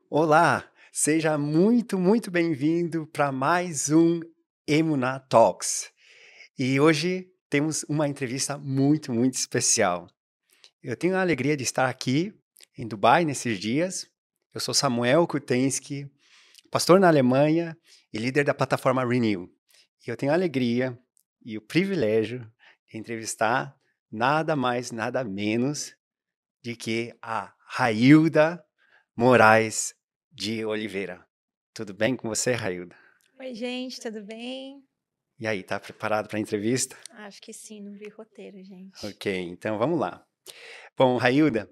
Olá, seja muito bem-vindo para mais um Emuná Talks. E hoje temos uma entrevista muito especial. Eu tenho a alegria de estar aqui em Dubai nesses dias. Eu sou Samuel Kutensky, pastor na Alemanha e líder da plataforma Renew. E eu tenho a alegria e o privilégio de entrevistar nada mais, nada menos de que a Railda Moraes de Oliveira. Tudo bem com você, Railda? Oi, gente, tudo bem? E aí, tá preparado para a entrevista? Acho que sim, não vi roteiro, gente. Ok, então vamos lá. Bom, Railda,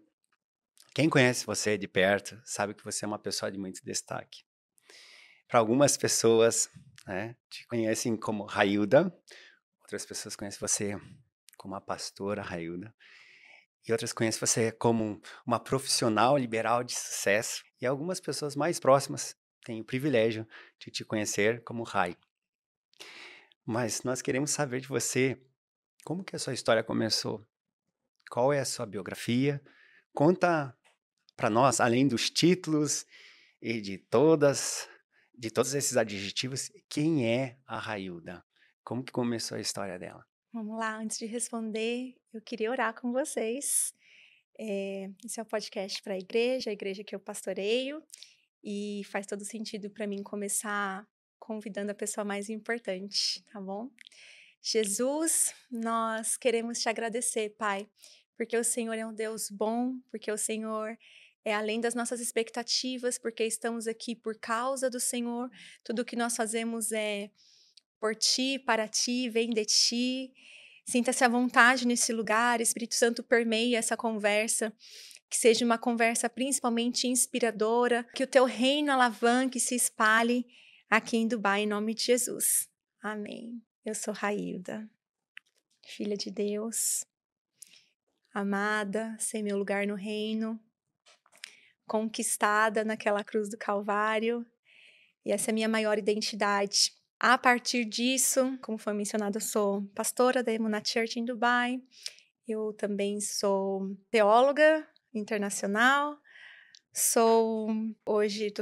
quem conhece você de perto sabe que você é uma pessoa de muito destaque. Para algumas pessoas, né, te conhecem como Railda, outras pessoas conhecem você como a pastora Railda, e outras conhecem você como uma profissional liberal de sucesso, e algumas pessoas mais próximas têm o privilégio de te conhecer como Rai. Mas nós queremos saber de você como que a sua história começou, qual é a sua biografia, conta para nós, além dos títulos e de todos esses adjetivos, quem é a Railda? Como que começou a história dela? Vamos lá, antes de responder, eu queria orar com vocês. Esse é o podcast para a igreja que eu pastoreio, e faz todo sentido para mim começar convidando a pessoa mais importante, tá bom? Jesus, nós queremos te agradecer, Pai, porque o Senhor é um Deus bom, porque o Senhor é além das nossas expectativas, porque estamos aqui por causa do Senhor. Tudo que nós fazemos é por ti, para ti, vem de ti. Sinta-se à vontade nesse lugar, Espírito Santo permeia essa conversa, que seja uma conversa principalmente inspiradora, que o teu reino alavanque e se espalhe aqui em Dubai, em nome de Jesus. Amém. Eu sou Railda, filha de Deus, amada, sei meu lugar no reino, conquistada naquela cruz do Calvário, e essa é a minha maior identidade. A partir disso, como foi mencionado, eu sou pastora da Emunah Church em Dubai. Eu também sou teóloga internacional. Estou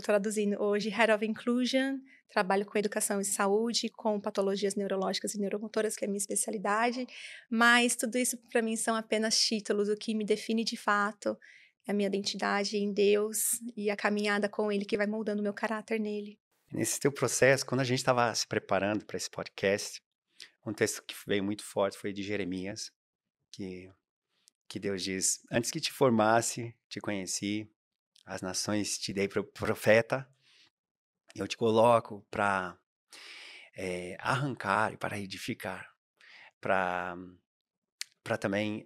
traduzindo hoje, Head of Inclusion. Trabalho com educação e saúde, com patologias neurológicas e neuromotoras, que é a minha especialidade. Mas tudo isso para mim são apenas títulos. O que me define de fato é a minha identidade em Deus e a caminhada com Ele que vai moldando o meu caráter nele. Nesse teu processo, quando a gente estava se preparando para esse podcast, um texto que veio muito forte foi de Jeremias, que, que Deus diz: Antes que te formasse, te conheci, as nações te dei profeta, eu te coloco para arrancar e para edificar, para também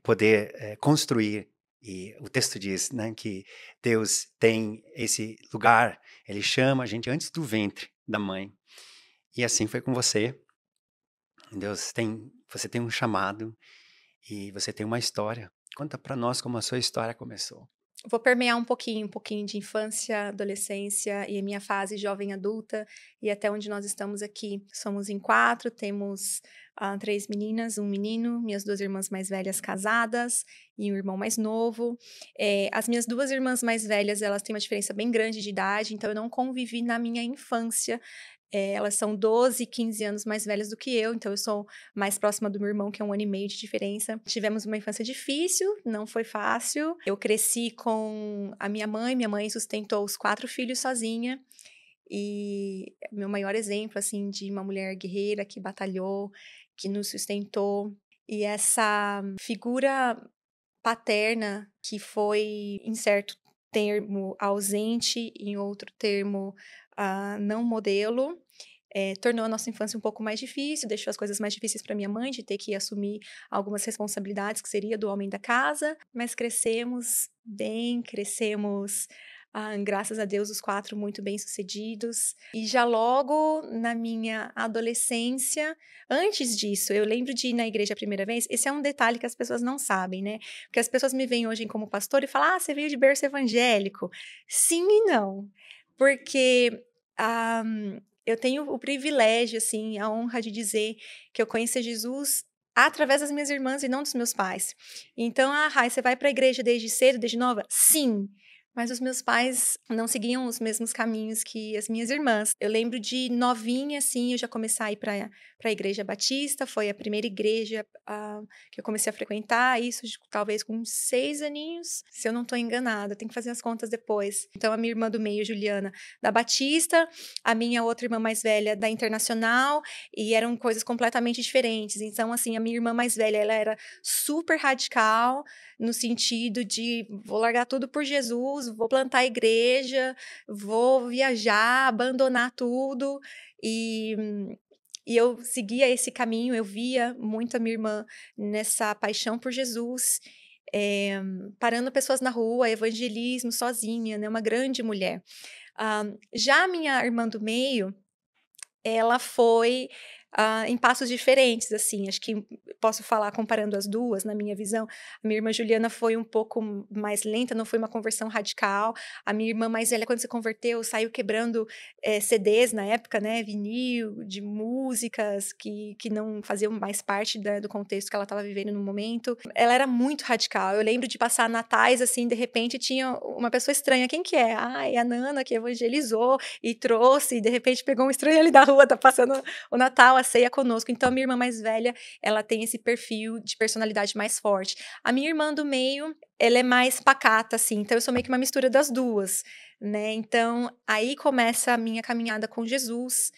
poder construir. E o texto diz, né, que Deus tem esse lugar, Ele chama a gente antes do ventre da mãe. E assim foi com você. Você tem um chamado e você tem uma história. Conta para nós como a sua história começou. Vou permear um pouquinho de infância, adolescência e a minha fase jovem adulta e até onde nós estamos aqui. Somos em 4, temos 3 meninas, um menino, minhas 2 irmãs mais velhas casadas e um irmão mais novo. As minhas 2 irmãs mais velhas, elas têm uma diferença bem grande de idade, então eu não convivi na minha infância. Elas são 12 e 15 anos mais velhas do que eu, então eu sou mais próxima do meu irmão, que é 1 ano e meio de diferença. Tivemos uma infância difícil, não foi fácil. Eu cresci com a minha mãe sustentou os 4 filhos sozinha. E meu maior exemplo, assim, de uma mulher guerreira que batalhou, que nos sustentou. E essa figura paterna que foi, em certo termo, ausente, em outro termo, não modelo, tornou a nossa infância um pouco mais difícil, deixou as coisas mais difíceis para minha mãe, de ter que assumir algumas responsabilidades que seria do homem da casa, mas crescemos bem, graças a Deus, os 4 muito bem-sucedidos. E já logo na minha adolescência, antes disso, eu lembro de ir na igreja a primeira vez. Esse é um detalhe que as pessoas não sabem, né? Porque as pessoas me veem hoje como pastor e falam: você veio de berço evangélico. Sim e não. Porque ah, eu tenho o privilégio, assim, a honra de dizer que eu conheci Jesus através das minhas irmãs e não dos meus pais. Então, Rai, você vai para a igreja desde cedo, desde nova? Sim. Mas os meus pais não seguiam os mesmos caminhos que as minhas irmãs. Eu lembro de novinha, assim, eu já começar a ir para a igreja batista, foi a primeira igreja, que eu comecei a frequentar, isso talvez com uns 6 aninhos, se eu não estou enganada, tenho que fazer as contas depois. Então a minha irmã do meio, Juliana, da batista, a minha outra irmã mais velha da internacional, e eram coisas completamente diferentes. Então, assim, a minha irmã mais velha, ela era super radical, no sentido de vou largar tudo por Jesus, vou plantar a igreja, vou viajar, abandonar tudo. E, e eu seguia esse caminho, eu via muito a minha irmã nessa paixão por Jesus, eh, parando pessoas na rua, evangelismo sozinha, né? Uma grande mulher. Já a minha irmã do meio, ela foi, em passos diferentes, assim, acho que posso falar comparando as 2, na minha visão, a minha irmã Juliana foi um pouco mais lenta, não foi uma conversão radical, a minha irmã mais velha quando se converteu saiu quebrando, CDs na época, né, vinil, de músicas que não faziam mais parte do contexto que ela estava vivendo no momento. Ela era muito radical, eu lembro de passar natais, assim, de repente tinha uma pessoa estranha, "Quem que é?", "Ah, é a Nana que evangelizou e trouxe", e de repente pegou um estranho ali da rua, tá passando o Natal, a ceia conosco. Então, a minha irmã mais velha, ela tem esse perfil de personalidade mais forte. A minha irmã do meio, ela é mais pacata, assim, então eu sou meio que uma mistura das 2, né. Então, aí começa a minha caminhada com Jesus.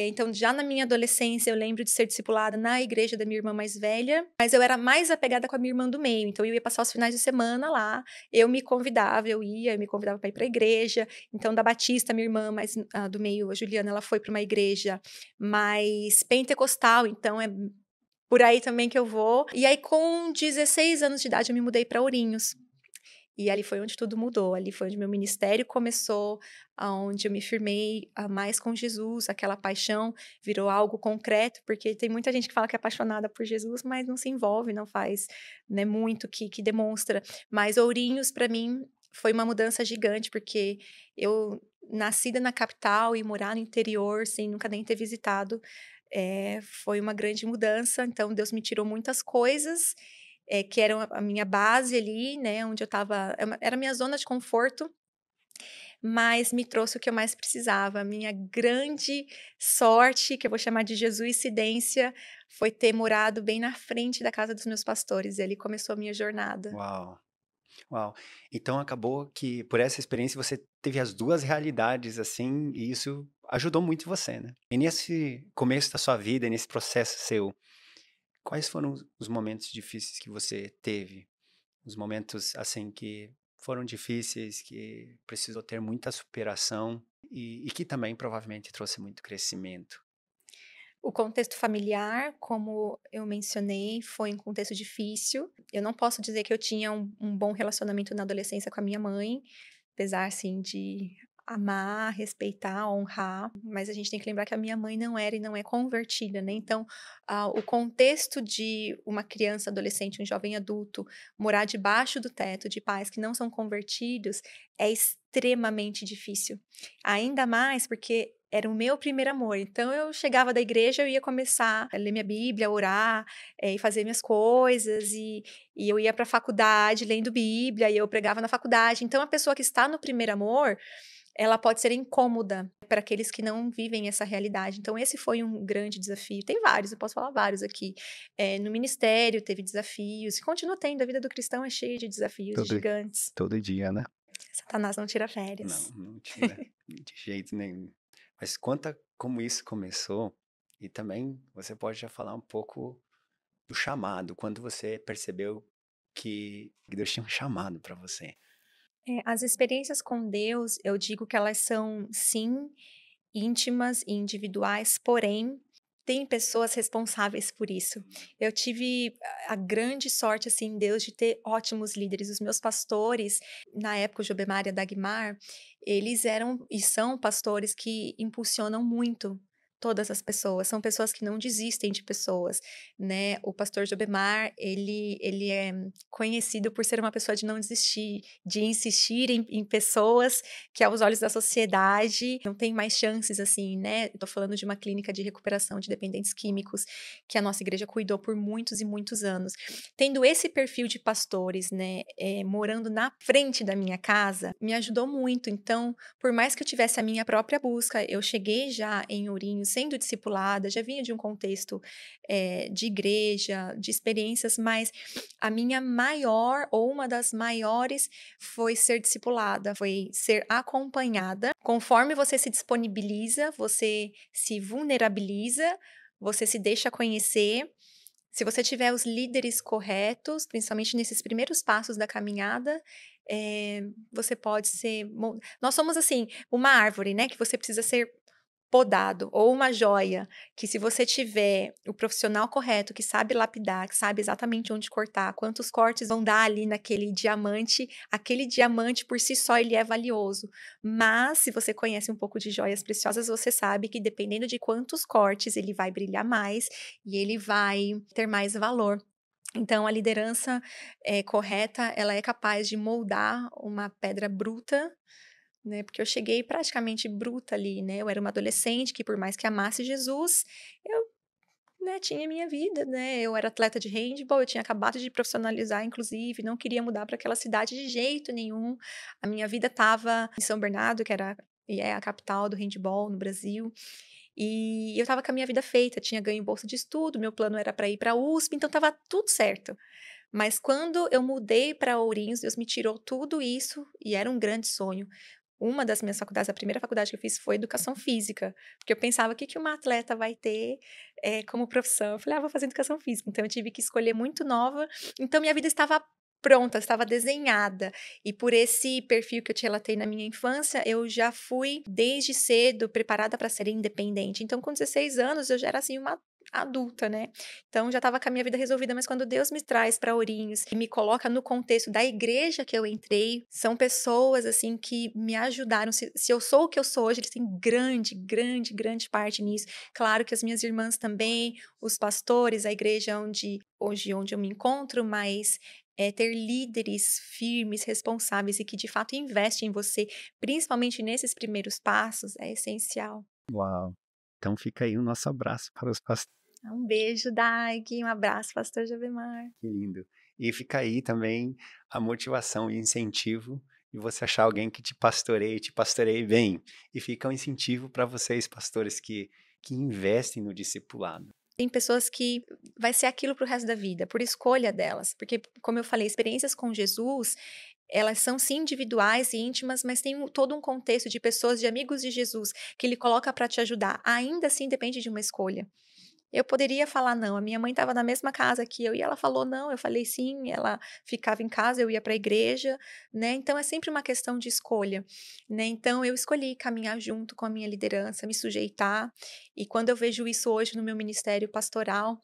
Então, já na minha adolescência, eu lembro de ser discipulada na igreja da minha irmã mais velha, mas eu era mais apegada com a minha irmã do meio, então eu ia passar os finais de semana lá, eu me convidava para ir pra igreja, então, da Batista, minha irmã mais do meio, a Juliana, ela foi para uma igreja mais pentecostal, então é por aí também que eu vou. E aí, com 16 anos de idade, eu me mudei para Ourinhos. E ali foi onde tudo mudou, ali foi onde meu ministério começou, aonde eu me firmei mais com Jesus, aquela paixão virou algo concreto, porque tem muita gente que fala que é apaixonada por Jesus, mas não se envolve, não faz, né, muito que demonstra. Mas Ourinhos, para mim, foi uma mudança gigante, porque eu, nascida na capital e morar no interior, sem nunca nem ter visitado, foi uma grande mudança. Então, Deus me tirou muitas coisas que eram a minha base ali, né, onde eu estava, era a minha zona de conforto, mas me trouxe o que eu mais precisava. A minha grande sorte, que eu vou chamar de jesuicidência, foi ter morado bem na frente da casa dos meus pastores, e ali começou a minha jornada. Uau, uau. Então acabou que por essa experiência você teve as 2 realidades, assim, e isso ajudou muito você, né. E nesse começo da sua vida, nesse processo seu, quais foram os momentos difíceis que você teve? Os momentos, assim, que foram difíceis, que precisou ter muita superação e que também provavelmente trouxe muito crescimento. O contexto familiar, como eu mencionei, foi um contexto difícil. Eu não posso dizer que eu tinha um bom relacionamento na adolescência com a minha mãe, apesar, assim, de amar, respeitar, honrar, mas a gente tem que lembrar que a minha mãe não era e não é convertida, né? Então, o contexto de uma criança, adolescente, um jovem adulto morar debaixo do teto de pais que não são convertidos é extremamente difícil. Ainda mais porque era o meu primeiro amor. Então eu chegava da igreja, eu ia começar a ler minha Bíblia, orar, e fazer minhas coisas, e eu ia para a faculdade lendo Bíblia, e eu pregava na faculdade. Então a pessoa que está no primeiro amor, ela pode ser incômoda para aqueles que não vivem essa realidade. Então esse foi um grande desafio. Tem vários, eu posso falar vários aqui. No ministério teve desafios, e continua tendo, a vida do cristão é cheia de desafios Todo gigantes. todo dia, né? Satanás não tira Não, férias. não tira, de jeito nenhum. Mas conta como isso começou e também você pode já falar um pouco do chamado, quando você percebeu que Deus tinha um chamado para você. As experiências com Deus, eu digo que elas são, sim, íntimas e individuais, porém, tem pessoas responsáveis por isso. Eu tive a grande sorte, assim, em Deus, de ter ótimos líderes. Os meus pastores, na época, o Jobemar e a Dagmar, eles eram e são pastores que impulsionam muito Todas as pessoas, são pessoas que não desistem de pessoas, né. O pastor Jobemar, ele é conhecido por ser uma pessoa de não desistir, de insistir em pessoas que aos olhos da sociedade não tem mais chances, assim, né. Eu tô falando de uma clínica de recuperação de dependentes químicos, que a nossa igreja cuidou por muitos e muitos anos. Tendo esse perfil de pastores, né, morando na frente da minha casa, me ajudou muito. Então, por mais que eu tivesse a minha própria busca, eu cheguei já em Ourinhos sendo discipulada, já vinha de um contexto, de igreja, de experiências, mas a minha maior ou uma das maiores foi ser discipulada, foi ser acompanhada. Conforme você se disponibiliza, você se vulnerabiliza, você se deixa conhecer. Se você tiver os líderes corretos, principalmente nesses primeiros passos da caminhada, você pode ser nós somos, assim, uma árvore, né, que você precisa ser podado, ou uma joia, que se você tiver o profissional correto, que sabe lapidar, que sabe exatamente onde cortar, quantos cortes vão dar ali naquele diamante, aquele diamante por si só ele é valioso. Mas se você conhece um pouco de joias preciosas, você sabe que dependendo de quantos cortes, ele vai brilhar mais e ele vai ter mais valor. Então a liderança, correta, ela é capaz de moldar uma pedra bruta, né, porque eu cheguei praticamente bruta ali, né, eu era uma adolescente que por mais que amasse Jesus, eu, né, tinha minha vida, né, eu era atleta de handebol, eu tinha acabado de profissionalizar inclusive, não queria mudar para aquela cidade de jeito nenhum, a minha vida estava em São Bernardo, que era e é a capital do handebol no Brasil, e eu estava com a minha vida feita, tinha ganho bolsa de estudo, meu plano era para ir para a USP, então estava tudo certo. Mas quando eu mudei para Ourinhos, Deus me tirou tudo isso, e era um grande sonho. Uma das minhas faculdades, a primeira faculdade que eu fiz foi educação física, porque eu pensava: "O que que uma atleta vai ter, como profissão?" Eu falei: "Ah, vou fazer educação física", então eu tive que escolher muito nova, então minha vida estava pronta, estava desenhada, e por esse perfil que eu te relatei na minha infância, eu já fui desde cedo preparada para ser independente, então com 16 anos eu já era, assim, uma adulta, né, então já estava com a minha vida resolvida, mas quando Deus me traz para Ourinhos e me coloca no contexto da igreja que eu entrei, são pessoas, assim, que me ajudaram. Se eu sou o que eu sou hoje, eles têm grande, grande, grande parte nisso. Claro que as minhas irmãs também, os pastores, a igreja onde eu me encontro, mas ter líderes firmes, responsáveis e que de fato investem em você, principalmente nesses primeiros passos, é essencial. Uau! Então fica aí o nosso abraço para os pastores. Um beijo, Dag, um abraço, pastor Jovemar. Que lindo. E fica aí também a motivação e incentivo de você achar alguém que te pastoreie bem. E fica um incentivo para vocês, pastores, que investem no discipulado. Tem pessoas que vai ser aquilo para o resto da vida, por escolha delas, porque, como eu falei, experiências com Jesus, elas são sim individuais e íntimas, mas tem todo um contexto de pessoas, de amigos de Jesus, que ele coloca para te ajudar. Ainda assim depende de uma escolha. Eu poderia falar não, a minha mãe estava na mesma casa que eu e ela falou não, eu falei sim, ela ficava em casa, eu ia para a igreja, né, então é sempre uma questão de escolha, né, então eu escolhi caminhar junto com a minha liderança, me sujeitar, e quando eu vejo isso hoje no meu ministério pastoral,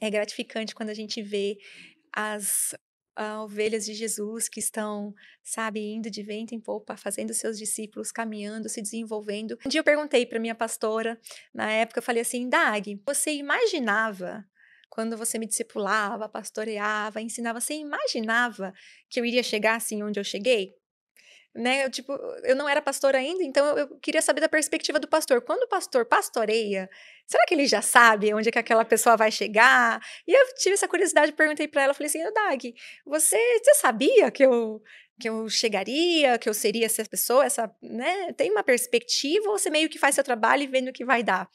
é gratificante quando a gente vê as ovelhas de Jesus que estão, sabe, indo de vento em popa, fazendo seus discípulos, caminhando, se desenvolvendo. Um dia eu perguntei para minha pastora, na época eu falei assim: "Dag, você imaginava, quando você me discipulava, pastoreava, ensinava, você imaginava que eu iria chegar assim onde eu cheguei?" Né, eu tipo, eu não era pastor ainda, então eu queria saber da perspectiva do pastor. Quando o pastor pastoreia, será que ele já sabe onde é que aquela pessoa vai chegar? E eu tive essa curiosidade, perguntei para ela, falei assim: "Ô Dag, você sabia que eu chegaria, que eu seria essa pessoa, essa, né, tem uma perspectiva ou você meio que faz seu trabalho e vendo o que vai dar?"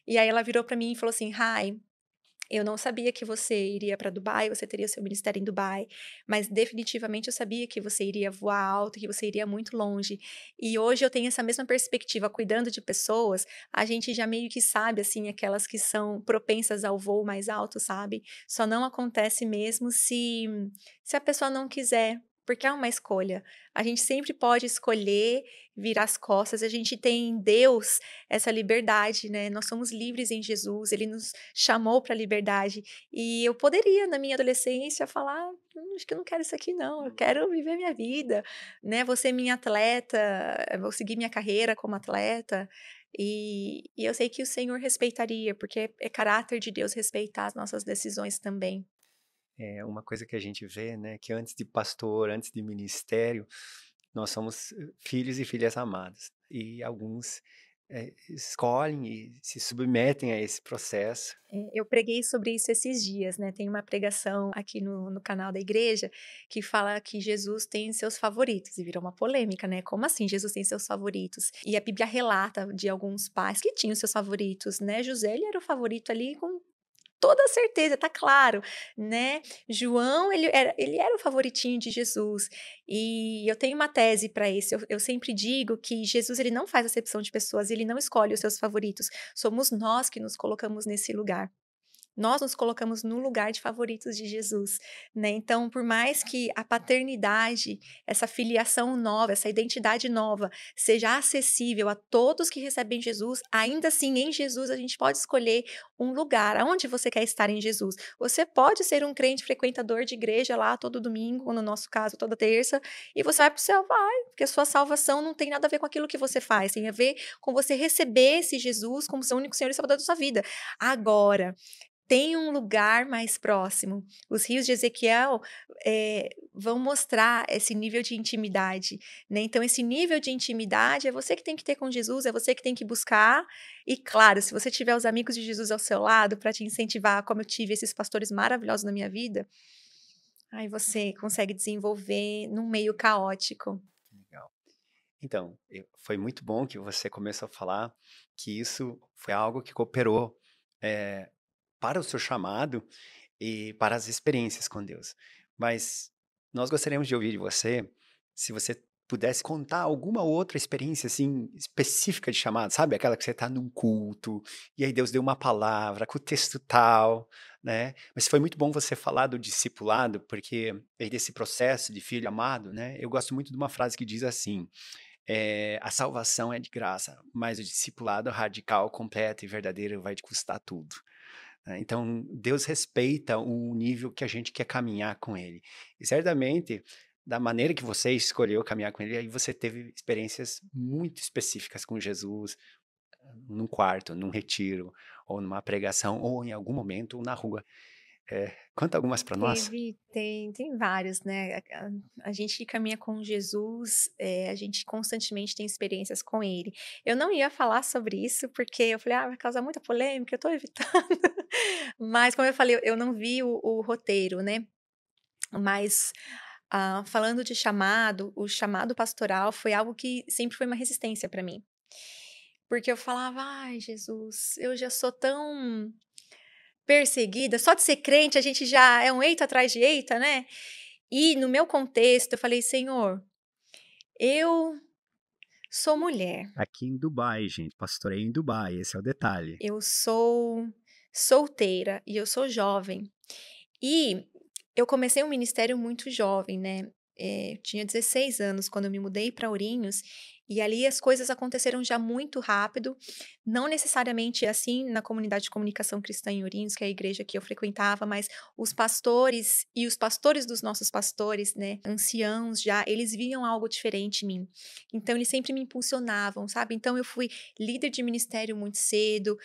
E aí ela virou para mim e falou assim: "Rai, eu não sabia que você iria para Dubai, você teria o seu ministério em Dubai, mas definitivamente eu sabia que você iria voar alto, que você iria muito longe. E hoje eu tenho essa mesma perspectiva, cuidando de pessoas, a gente já meio que sabe, assim, aquelas que são propensas ao voo mais alto, sabe? Só não acontece mesmo se a pessoa não quiser. Porque é uma escolha. A gente sempre pode escolher virar as costas. A gente tem em Deus essa liberdade, né? Nós somos livres em Jesus. Ele nos chamou para a liberdade. E eu poderia, na minha adolescência, falar: acho que eu não quero isso aqui, não. Eu quero viver minha vida, né? Vou ser minha atleta, vou seguir minha carreira como atleta." E eu sei que o Senhor respeitaria, porque é caráter de Deus respeitar as nossas decisões também. É uma coisa que a gente vê, né, que antes de pastor, antes de ministério, nós somos filhos e filhas amadas. E alguns escolhem e se submetem a esse processo. Eu preguei sobre isso esses dias, né? Tem uma pregação aqui no canal da igreja que fala que Jesus tem seus favoritos, e virou uma polêmica, né? Como assim Jesus tem seus favoritos? E a Bíblia relata de alguns pais que tinham seus favoritos, né? José, ele era o favorito ali com toda certeza, tá claro, né? João, ele era o favoritinho de Jesus. E eu tenho uma tese para isso. Eu sempre digo que Jesus, ele não faz acepção de pessoas, ele não escolhe os seus favoritos. Somos nós que nos colocamos nesse lugar. Nós nos colocamos no lugar de favoritos de Jesus, né? Então, por mais que a paternidade, essa filiação nova, essa identidade nova, seja acessível a todos que recebem Jesus, ainda assim, em Jesus, a gente pode escolher um lugar. Aonde você quer estar em Jesus? Você pode ser um crente frequentador de igreja lá todo domingo, ou no nosso caso, toda terça, e você vai para o céu, vai, porque a sua salvação não tem nada a ver com aquilo que você faz, tem a ver com você receber esse Jesus como seu único Senhor e Salvador da sua vida. Agora, tem um lugar mais próximo. Os rios de Ezequiel vão mostrar esse nível de intimidade, né? Então, esse nível de intimidade é você que tem que ter com Jesus, é você que tem que buscar. E, claro, se você tiver os amigos de Jesus ao seu lado para te incentivar, como eu tive esses pastores maravilhosos na minha vida, aí você consegue desenvolver num meio caótico. Legal. Então, foi muito bom que você começou a falar que isso foi algo que cooperou eh, para o seu chamado e para as experiências com Deus. Mas nós gostaríamos de ouvir de você, se você pudesse contar alguma outra experiência assim específica de chamado, sabe? Aquela que você está num culto e aí Deus deu uma palavra com o texto tal, né? Mas foi muito bom você falar do discipulado, porque aí desse processo de filho amado, né? Eu gosto muito de uma frase que diz assim: a salvação é de graça, mas o discipulado radical, completo e verdadeiro vai te custar tudo. Né? Então, Deus respeita o nível que a gente quer caminhar com Ele. E certamente, da maneira que você escolheu caminhar com Ele, aí você teve experiências muito específicas com Jesus, num quarto, num retiro, ou numa pregação, ou em algum momento na rua. Conta algumas para nós. Tem vários, né? A gente que caminha com Jesus, a gente constantemente tem experiências com ele. Eu não ia falar sobre isso, porque eu falei, vai causar muita polêmica, eu tô evitando. Mas, como eu falei, eu não vi o roteiro, né? Mas, falando de chamado, o chamado pastoral foi algo que sempre foi uma resistência para mim. Porque eu falava, ai, Jesus, eu já sou tão perseguida, só de ser crente a gente já é um eito atrás de eita, né. E no meu contexto eu falei: "Senhor, eu sou mulher, Aqui em Dubai, gente, pastorei em Dubai, esse é o detalhe. eu sou solteira e eu sou jovem". E eu comecei um ministério muito jovem, né, tinha 16 anos quando eu me mudei para Ourinhos, e ali as coisas aconteceram já muito rápido, não necessariamente assim na comunidade de comunicação cristã em Ourinhos, que é a igreja que eu frequentava, mas os pastores e os pastores dos nossos pastores, né, anciãos já, eles viam algo diferente em mim. Então eles sempre me impulsionavam, sabe. Então eu fui líder de ministério muito cedo,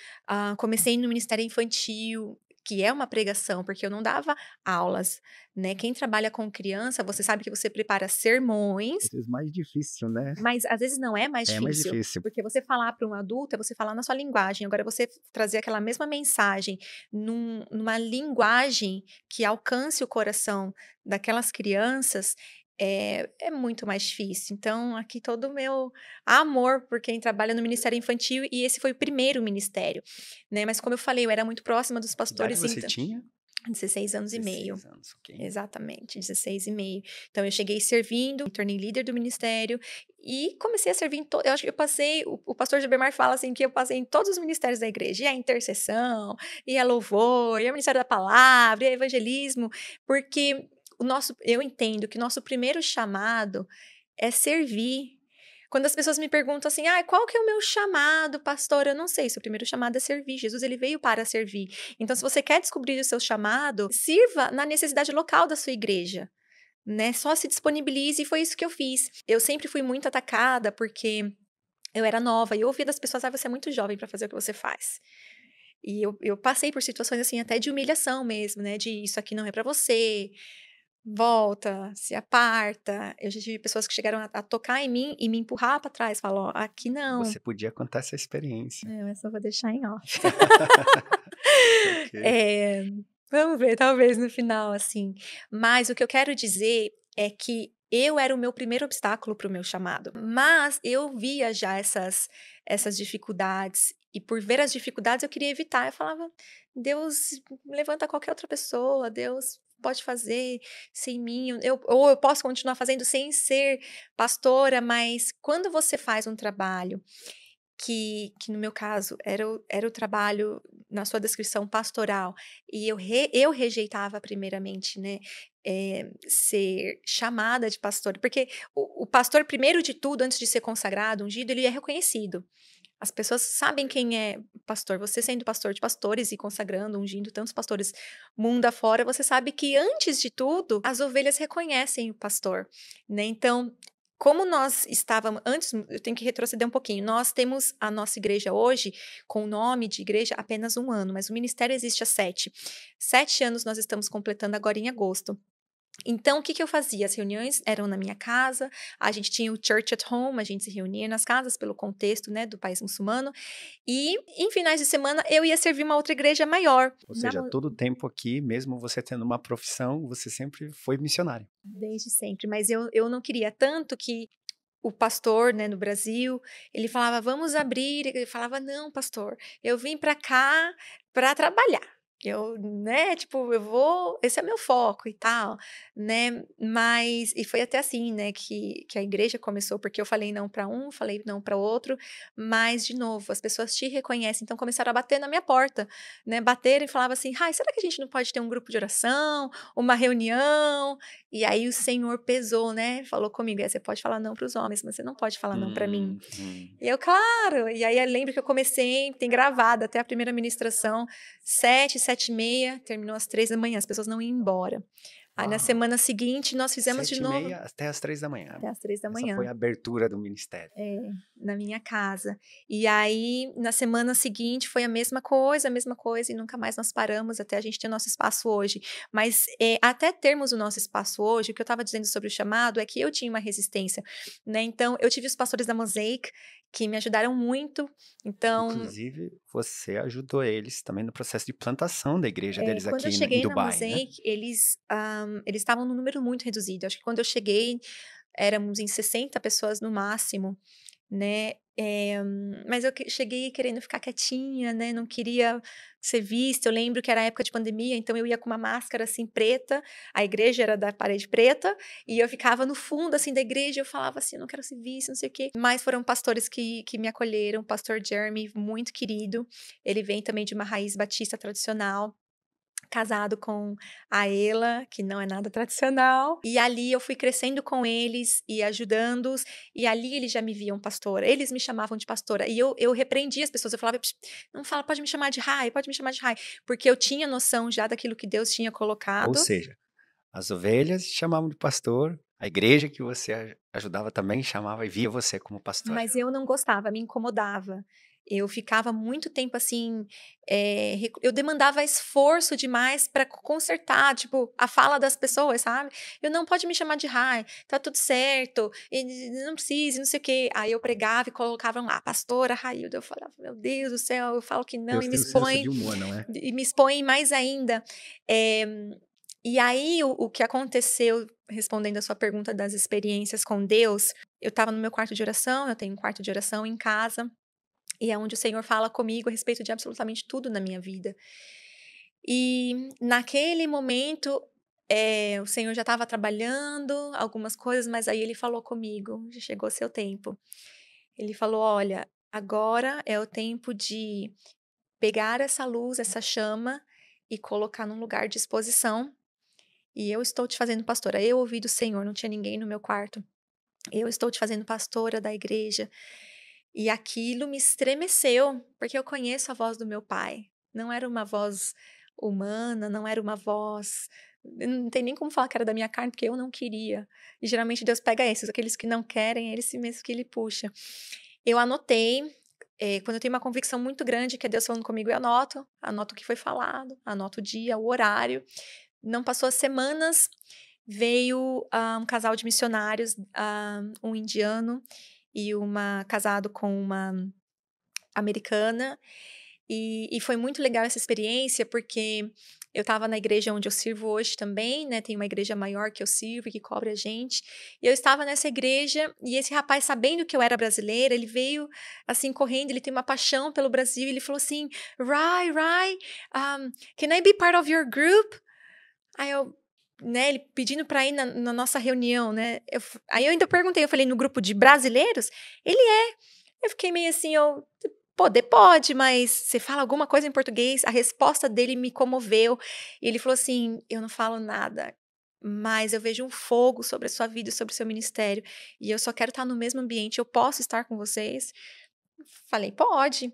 comecei no ministério infantil, que é uma pregação, porque eu não dava aulas, né. Quem trabalha com criança, você sabe que você prepara sermões, Às vezes mais difícil, né? mas às vezes não é mais É mais difícil, difícil. porque você falar para um adulto é você falar na sua linguagem, agora você trazer aquela mesma mensagem numa linguagem que alcance o coração daquelas crianças, é muito mais difícil. Então, aqui todo o meu amor por quem trabalha no ministério infantil, e esse foi o primeiro ministério, né, mas como eu falei, eu era muito próxima dos Que idade pastores, você então tinha? 16 anos e meio. 16 anos, ok. Exatamente, 16 e meio. Então eu cheguei servindo, me tornei líder do ministério e comecei a servir eu acho que eu passei, o pastor Gilbermar fala assim que eu passei em todos os ministérios da igreja, e a intercessão, e a louvor, e o ministério da palavra, e a evangelismo, porque eu entendo que o nosso primeiro chamado é servir. Quando as pessoas me perguntam assim: qual que é o meu chamado, pastor?" Eu não sei, seu primeiro chamado é servir. Jesus, ele veio para servir. Então, se você quer descobrir o seu chamado, sirva na necessidade local da sua igreja, né? Só se disponibilize, e foi isso que eu fiz. Eu sempre fui muito atacada porque Eu era nova e eu ouvia das pessoas: "Ah, você é muito jovem para fazer o que você faz". E eu passei por situações, assim, até de humilhação mesmo, né, de: "Isso aqui não é para você, volta, se aparta". Eu já tive pessoas que chegaram a tocar em mim e me empurrar para trás, falar: "Ó, aqui não". Você podia contar essa experiência. Não, essa eu vou deixar em off. Ok. Eh, Vamos ver, talvez no final, assim. Mas o que eu quero dizer é que eu era o meu primeiro obstáculo para o meu chamado, mas eu via já essas dificuldades, e por ver as dificuldades eu queria evitar. Eu falava: "Deus levanta qualquer outra pessoa, Deus pode fazer sem mim, eu posso continuar fazendo sem ser pastora", mas quando você faz um trabalho que no meu caso era o trabalho na sua descrição pastoral, e eu rejeitava primeiramente, né, ser chamada de pastor, porque o pastor primeiro de tudo, antes de ser consagrado, ungido, ele é reconhecido. As pessoas sabem quem é pastor. Você sendo pastor de pastores e consagrando, ungindo tantos pastores mundo afora, você sabe que antes de tudo, as ovelhas reconhecem o pastor, né. Então, como nós estávamos antes, eu tenho que retroceder um pouquinho, nós temos a nossa igreja hoje, com o nome de igreja, apenas 1 ano, mas o ministério existe há 7. 7 anos nós estamos completando agora em agosto. Então, o que que eu fazia? As reuniões eram na minha casa, a gente tinha o church at home, a gente se reunia nas casas pelo contexto, né, do país muçulmano, e em finais de semana eu ia servir uma outra igreja maior. Ou seja, todo o tempo aqui, mesmo você tendo uma profissão, você sempre foi missionário. Desde sempre, mas eu não queria tanto que o pastor, né, no Brasil, ele falava: "Vamos abrir", ele falava: "Não, pastor, eu vim para cá para trabalhar. Eu, né, tipo, eu vou, esse é meu foco e tal", né. Mas e foi até assim, né, que a igreja começou, porque eu falei não para um, falei não para outro, mas de novo, as pessoas te reconhecem, então começaram a bater na minha porta, né, bateram e falavam assim: "Ai, será que a gente não pode ter um grupo de oração, uma reunião?". E aí o Senhor pesou, né, falou comigo: você pode falar não para os homens, mas você não pode falar não para mim". Uhum. E eu: "Claro". E aí eu lembro que eu comecei, tem gravado até a primeira ministração, 7, 7h30, terminou às 3 da manhã, as pessoas não iam embora. Aí na Uau! semana seguinte nós fizemos de novo 7h30 até às 3 da manhã. até às três da Essa foi manhã. a abertura do ministério. É, na minha casa. E aí, na semana seguinte foi a mesma coisa, e nunca mais nós paramos até a gente ter o nosso espaço hoje. Mas, até termos o nosso espaço hoje, o que eu estava dizendo sobre o chamado é que eu tinha uma resistência, né. Então, eu tive os pastores da Mosaic, que me ajudaram muito. Então, Inclusive, você ajudou eles também no processo de plantação da igreja deles quando eu aqui em cheguei na Dubai, né? Mosaic, eles estavam num número muito reduzido. Acho que quando eu cheguei, éramos em 60 pessoas no máximo. Né, mas eu cheguei querendo ficar quietinha, né, não queria ser vista. Eu lembro que era época de pandemia, então eu ia com uma máscara, assim, preta, a igreja era da parede preta, e eu ficava no fundo, assim, da igreja, eu falava assim: "Eu não quero ser vista, não sei o quê". Mas foram pastores que me acolheram, o pastor Jeremy, muito querido, ele vem também de uma raiz batista tradicional, casado com a Ela, que não é nada tradicional, e ali eu fui crescendo com eles e ajudando-os, e ali eles já me viam pastora, eles me chamavam de pastora, e eu repreendia as pessoas, eu falava: "Pss, não fala, pode me chamar de Rai, pode me chamar de Rai", porque eu tinha noção já daquilo que Deus tinha Ou colocado. seja, as ovelhas chamavam de pastor, a igreja que você ajudava também chamava e via você como pastora. Mas eu não gostava, me incomodava. Eu ficava muito tempo assim, eu demandava esforço demais para consertar, tipo, a fala das pessoas, sabe. Eu: "Não, pode me chamar de Rai, tá tudo certo, e não precisa não sei o quê". Aí eu pregava e colocavam lá: "Pastora Railda", eu falava: "Meu Deus do céu", eu falo que não Deus e me tem o senso expõe de humor, não é? mais ainda. Eh, e aí o que aconteceu, respondendo a sua pergunta das experiências com Deus, eu estava no meu quarto de oração, eu tenho um quarto de oração em casa, e é onde o Senhor fala comigo a respeito de absolutamente tudo na minha vida. E naquele momento, o Senhor já estava trabalhando algumas coisas, mas aí ele falou comigo: "Já chegou seu tempo". Ele falou: "Olha, agora é o tempo de pegar essa luz, essa chama e colocar num lugar de exposição, e eu estou te fazendo pastora". Eu ouvi do Senhor, não tinha ninguém no meu quarto. "Eu estou te fazendo pastora da igreja". E aquilo me estremeceu, porque eu conheço a voz do meu pai. Não era uma voz humana, não era uma voz, não tem nem como falar que era da minha carne, porque eu não queria. E geralmente Deus pega esses, aqueles que não querem, é esse mesmo que ele puxa. Eu anotei, quando eu tenho uma convicção muito grande que é Deus falando comigo, eu anoto o que foi falado, anoto o dia, o horário. Não passou as semanas, veio, um casal de missionários, um indiano e uma casado com uma americana, e foi muito legal essa experiência, porque eu estava na igreja onde eu sirvo hoje também, né, tem uma igreja maior que eu sirvo e que cobre a gente, e eu estava nessa igreja, e esse rapaz, sabendo que eu era brasileira, ele veio, assim, correndo, ele tem uma paixão pelo Brasil, ele falou assim: Rai, can I be part of your group?" Aí eu, né, ele pedindo para ir na nossa reunião, né, aí eu ainda perguntei, eu falei: "No grupo de brasileiros?" Ele é. Eu fiquei meio assim, poder pode, mas você fala alguma coisa em português? A resposta dele me comoveu. E ele falou assim: "Eu não falo nada, mas eu vejo um fogo sobre a sua vida e sobre o seu ministério, e eu só quero estar no mesmo ambiente. Eu posso estar com vocês?" Falei: "Pode."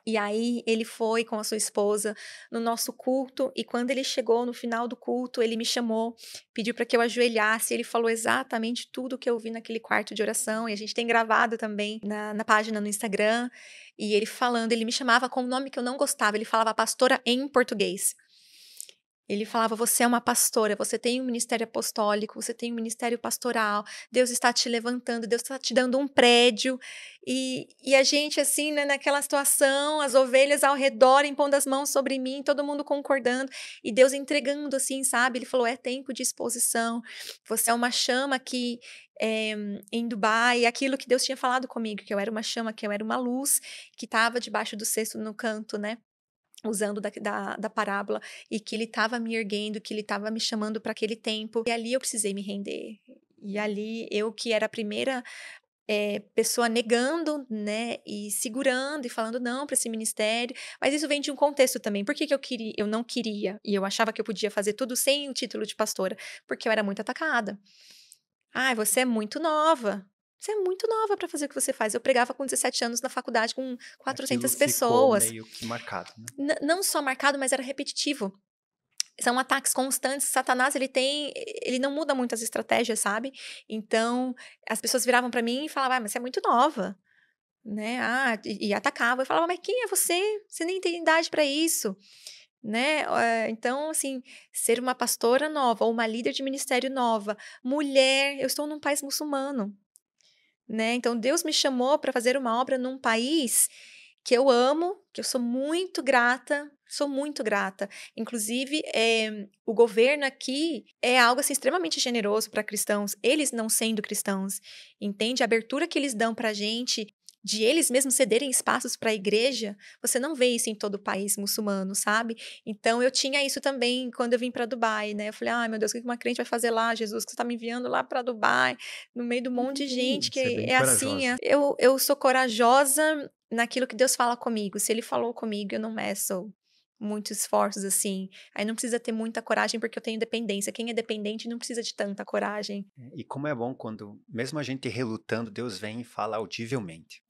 E aí ele foi com a sua esposa no nosso culto, e quando ele chegou no final do culto, ele me chamou, pediu para que eu ajoelhasse, ele falou exatamente tudo o que eu vi naquele quarto de oração, e a gente tem gravado também na página no Instagram, e ele falando, ele me chamava com um nome que eu não gostava, ele falava pastora em português. Ele falava: "Você é uma pastora, você tem um ministério apostólico, você tem um ministério pastoral, Deus está te levantando, Deus está te dando um prédio", e a gente assim, né, naquela situação, as ovelhas ao redor impondo as mãos sobre mim, todo mundo concordando, e Deus entregando assim, sabe. Ele falou: "É tempo de exposição, você é uma chama aqui, eh, em Dubai", aquilo que Deus tinha falado comigo, que eu era uma chama, que eu era uma luz, que estava debaixo do cesto no canto, né. Usando da parábola, e que ele estava me erguendo, que ele estava me chamando para aquele tempo, e ali eu precisei me render. E ali eu que era a primeira, pessoa negando, né, e segurando e falando não para esse ministério, mas isso vem de um contexto também. Por que que eu não queria, e eu achava que eu podia fazer tudo sem o título de pastora? Porque eu era muito atacada. "Ai, você é muito nova. Você é muito nova para fazer o que você faz." Eu pregava com 17 anos na faculdade com Aquilo 400 ficou pessoas. meio que marcado, né? Não só marcado, mas era repetitivo. São ataques constantes. Satanás, ele não muda muito as estratégias, sabe. Então, as pessoas viravam pra mim e falavam: "Ah, mas você é muito nova", né, e atacavam. Eu falava: "Mas quem é você? Você nem tem idade pra isso", né. Então, assim, ser uma pastora nova ou uma líder de ministério nova, mulher, eu estou num país muçulmano. Né, então Deus me chamou para fazer uma obra num país que eu amo, que eu sou muito grata. Inclusive, o governo aqui é algo, assim, extremamente generoso para cristãos, eles não sendo cristãos, entende? A abertura que eles dão pra gente, de eles mesmos cederem espaços para a igreja, você não vê isso em todo o país muçulmano, sabe? Então eu tinha isso também quando eu vim para Dubai, né, eu falei: "Ai meu Deus, o que uma crente vai fazer lá, Jesus, que você tá me enviando lá para Dubai, no meio do monte de gente que Você é bem é assim, corajosa. eu sou corajosa naquilo que Deus fala comigo. Se ele falou comigo, eu não meço muitos esforços, assim. Aí não precisa ter muita coragem, porque eu tenho dependência. Quem é dependente não precisa de tanta coragem. E como é bom quando, mesmo a gente relutando, Deus vem e fala audivelmente.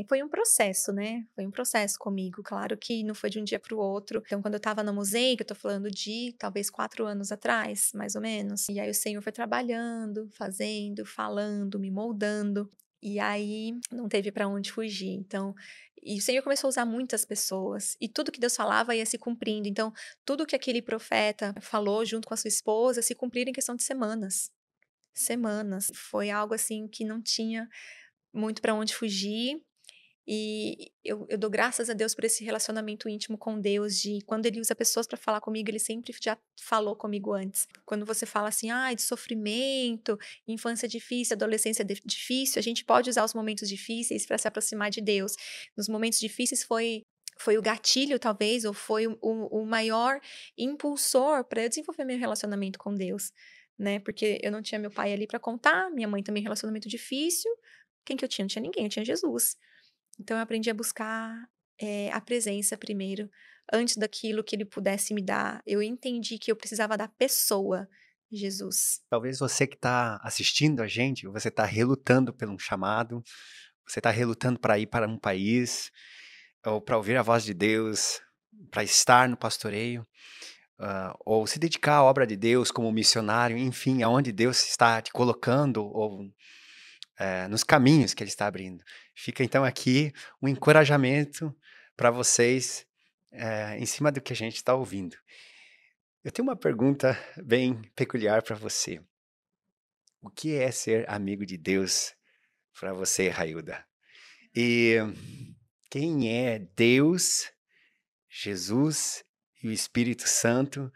Foi um processo, né, foi um processo comigo. Claro que não foi de um dia para o outro. Então, quando eu estava no museu, que eu tô falando de talvez 4 anos atrás, mais ou menos, e aí o Senhor foi trabalhando, fazendo, falando, me moldando, e aí não teve para onde fugir. Então, e o Senhor começou a usar muitas pessoas, e tudo que Deus falava ia se cumprindo. Então, tudo que aquele profeta falou junto com a sua esposa se cumpriram em questão de semanas. Semanas. Foi algo assim que não tinha muito para onde fugir. E eu dou graças a Deus por esse relacionamento íntimo com Deus, de quando ele usa pessoas para falar comigo, ele sempre já falou comigo antes. Quando você fala assim, de sofrimento, infância difícil, adolescência difícil, a gente pode usar os momentos difíceis para se aproximar de Deus. Nos momentos difíceis foi o gatilho, talvez, ou foi o maior impulsor para eu desenvolver meu relacionamento com Deus, né? Porque eu não tinha meu pai ali para contar, minha mãe também relacionamento difícil. Quem que eu tinha? Não tinha ninguém, eu tinha Jesus. Então eu aprendi a buscar, a presença primeiro, antes daquilo que ele pudesse me dar. Eu entendi que eu precisava da pessoa, Jesus. Talvez você que está assistindo a gente, você está relutando por um chamado, você está relutando para ir para um país, ou para ouvir a voz de Deus, para estar no pastoreio, ou se dedicar à obra de Deus como missionário, enfim, aonde Deus está te colocando, ou nos caminhos que Ele está abrindo. Fica então aqui um encorajamento para vocês em cima do que a gente está ouvindo. Eu tenho uma pergunta bem peculiar para você. O que é ser amigo de Deus para você, Railda? E quem é Deus, Jesus e o Espírito Santo?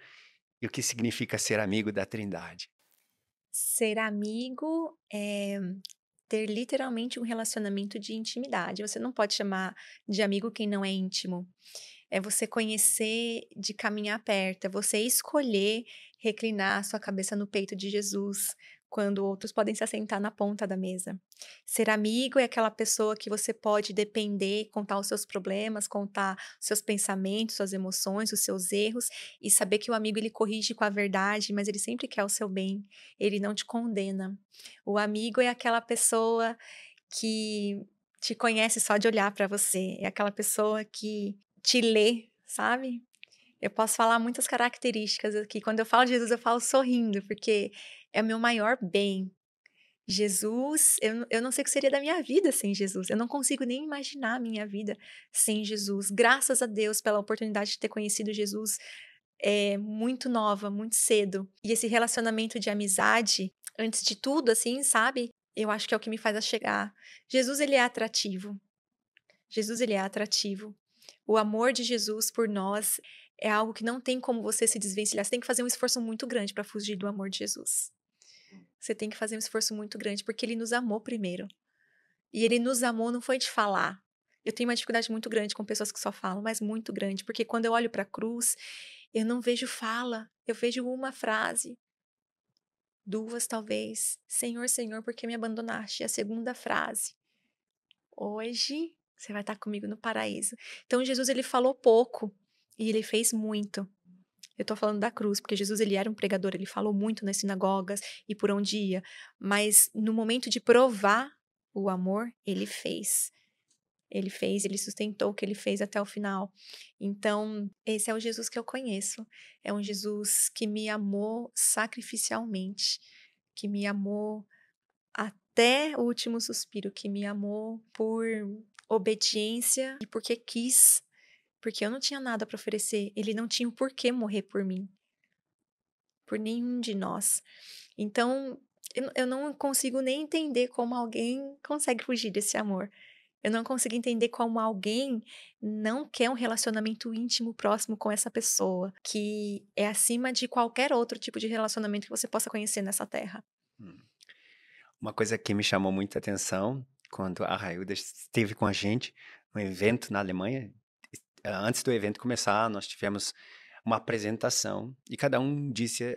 E o que significa ser amigo da Trindade? Ser amigo é ter literalmente um relacionamento de intimidade. Você não pode chamar de amigo quem não é íntimo. É você conhecer de caminhar perto, é você escolher reclinar sua cabeça no peito de Jesus, quando outros podem se assentar na ponta da mesa. Ser amigo é aquela pessoa que você pode depender, contar os seus problemas, contar os seus pensamentos, suas emoções, os seus erros, e saber que o amigo ele corrige com a verdade, mas ele sempre quer o seu bem, ele não te condena. O amigo é aquela pessoa que te conhece só de olhar para você, é aquela pessoa que te lê, sabe? Eu posso falar muitas características aqui. Quando eu falo de Jesus, eu falo sorrindo, porque é o meu maior bem. Jesus, eu não sei o que seria da minha vida sem Jesus. Eu não consigo nem imaginar a minha vida sem Jesus. Graças a Deus pela oportunidade de ter conhecido Jesus muito nova, muito cedo. E esse relacionamento de amizade, antes de tudo, assim, sabe? Eu acho que é o que me faz chegar. Jesus, ele é atrativo. Jesus, ele é atrativo. O amor de Jesus por nós é algo que não tem como você se desvencilhar. Você tem que fazer um esforço muito grande para fugir do amor de Jesus. Você tem que fazer um esforço muito grande, porque ele nos amou primeiro. E ele nos amou não foi de falar. Eu tenho uma dificuldade muito grande com pessoas que só falam, mas muito grande, porque quando eu olho para a cruz, eu não vejo fala, eu vejo uma frase, duas talvez. Senhor, Senhor, por que me abandonaste? E a segunda frase, hoje você vai estar comigo no paraíso. Então Jesus ele falou pouco e ele fez muito. Eu tô falando da cruz, porque Jesus ele era um pregador, ele falou muito nas sinagogas e por onde ia, mas no momento de provar o amor, ele fez. Ele fez, ele sustentou o que ele fez até o final. Então, esse é o Jesus que eu conheço. É um Jesus que me amou sacrificialmente, que me amou até o último suspiro, que me amou por obediência e porque quis, porque eu não tinha nada para oferecer. Ele não tinha o porquê morrer por mim, por nenhum de nós. Então, eu não consigo nem entender como alguém consegue fugir desse amor. Eu não consigo entender como alguém não quer um relacionamento íntimo próximo com essa pessoa, que é acima de qualquer outro tipo de relacionamento que você possa conhecer nessa terra. Hum. Uma coisa que me chamou muita atenção quando a Railda esteve com a gente no evento na Alemanha, antes do evento começar, nós tivemos uma apresentação e cada um disse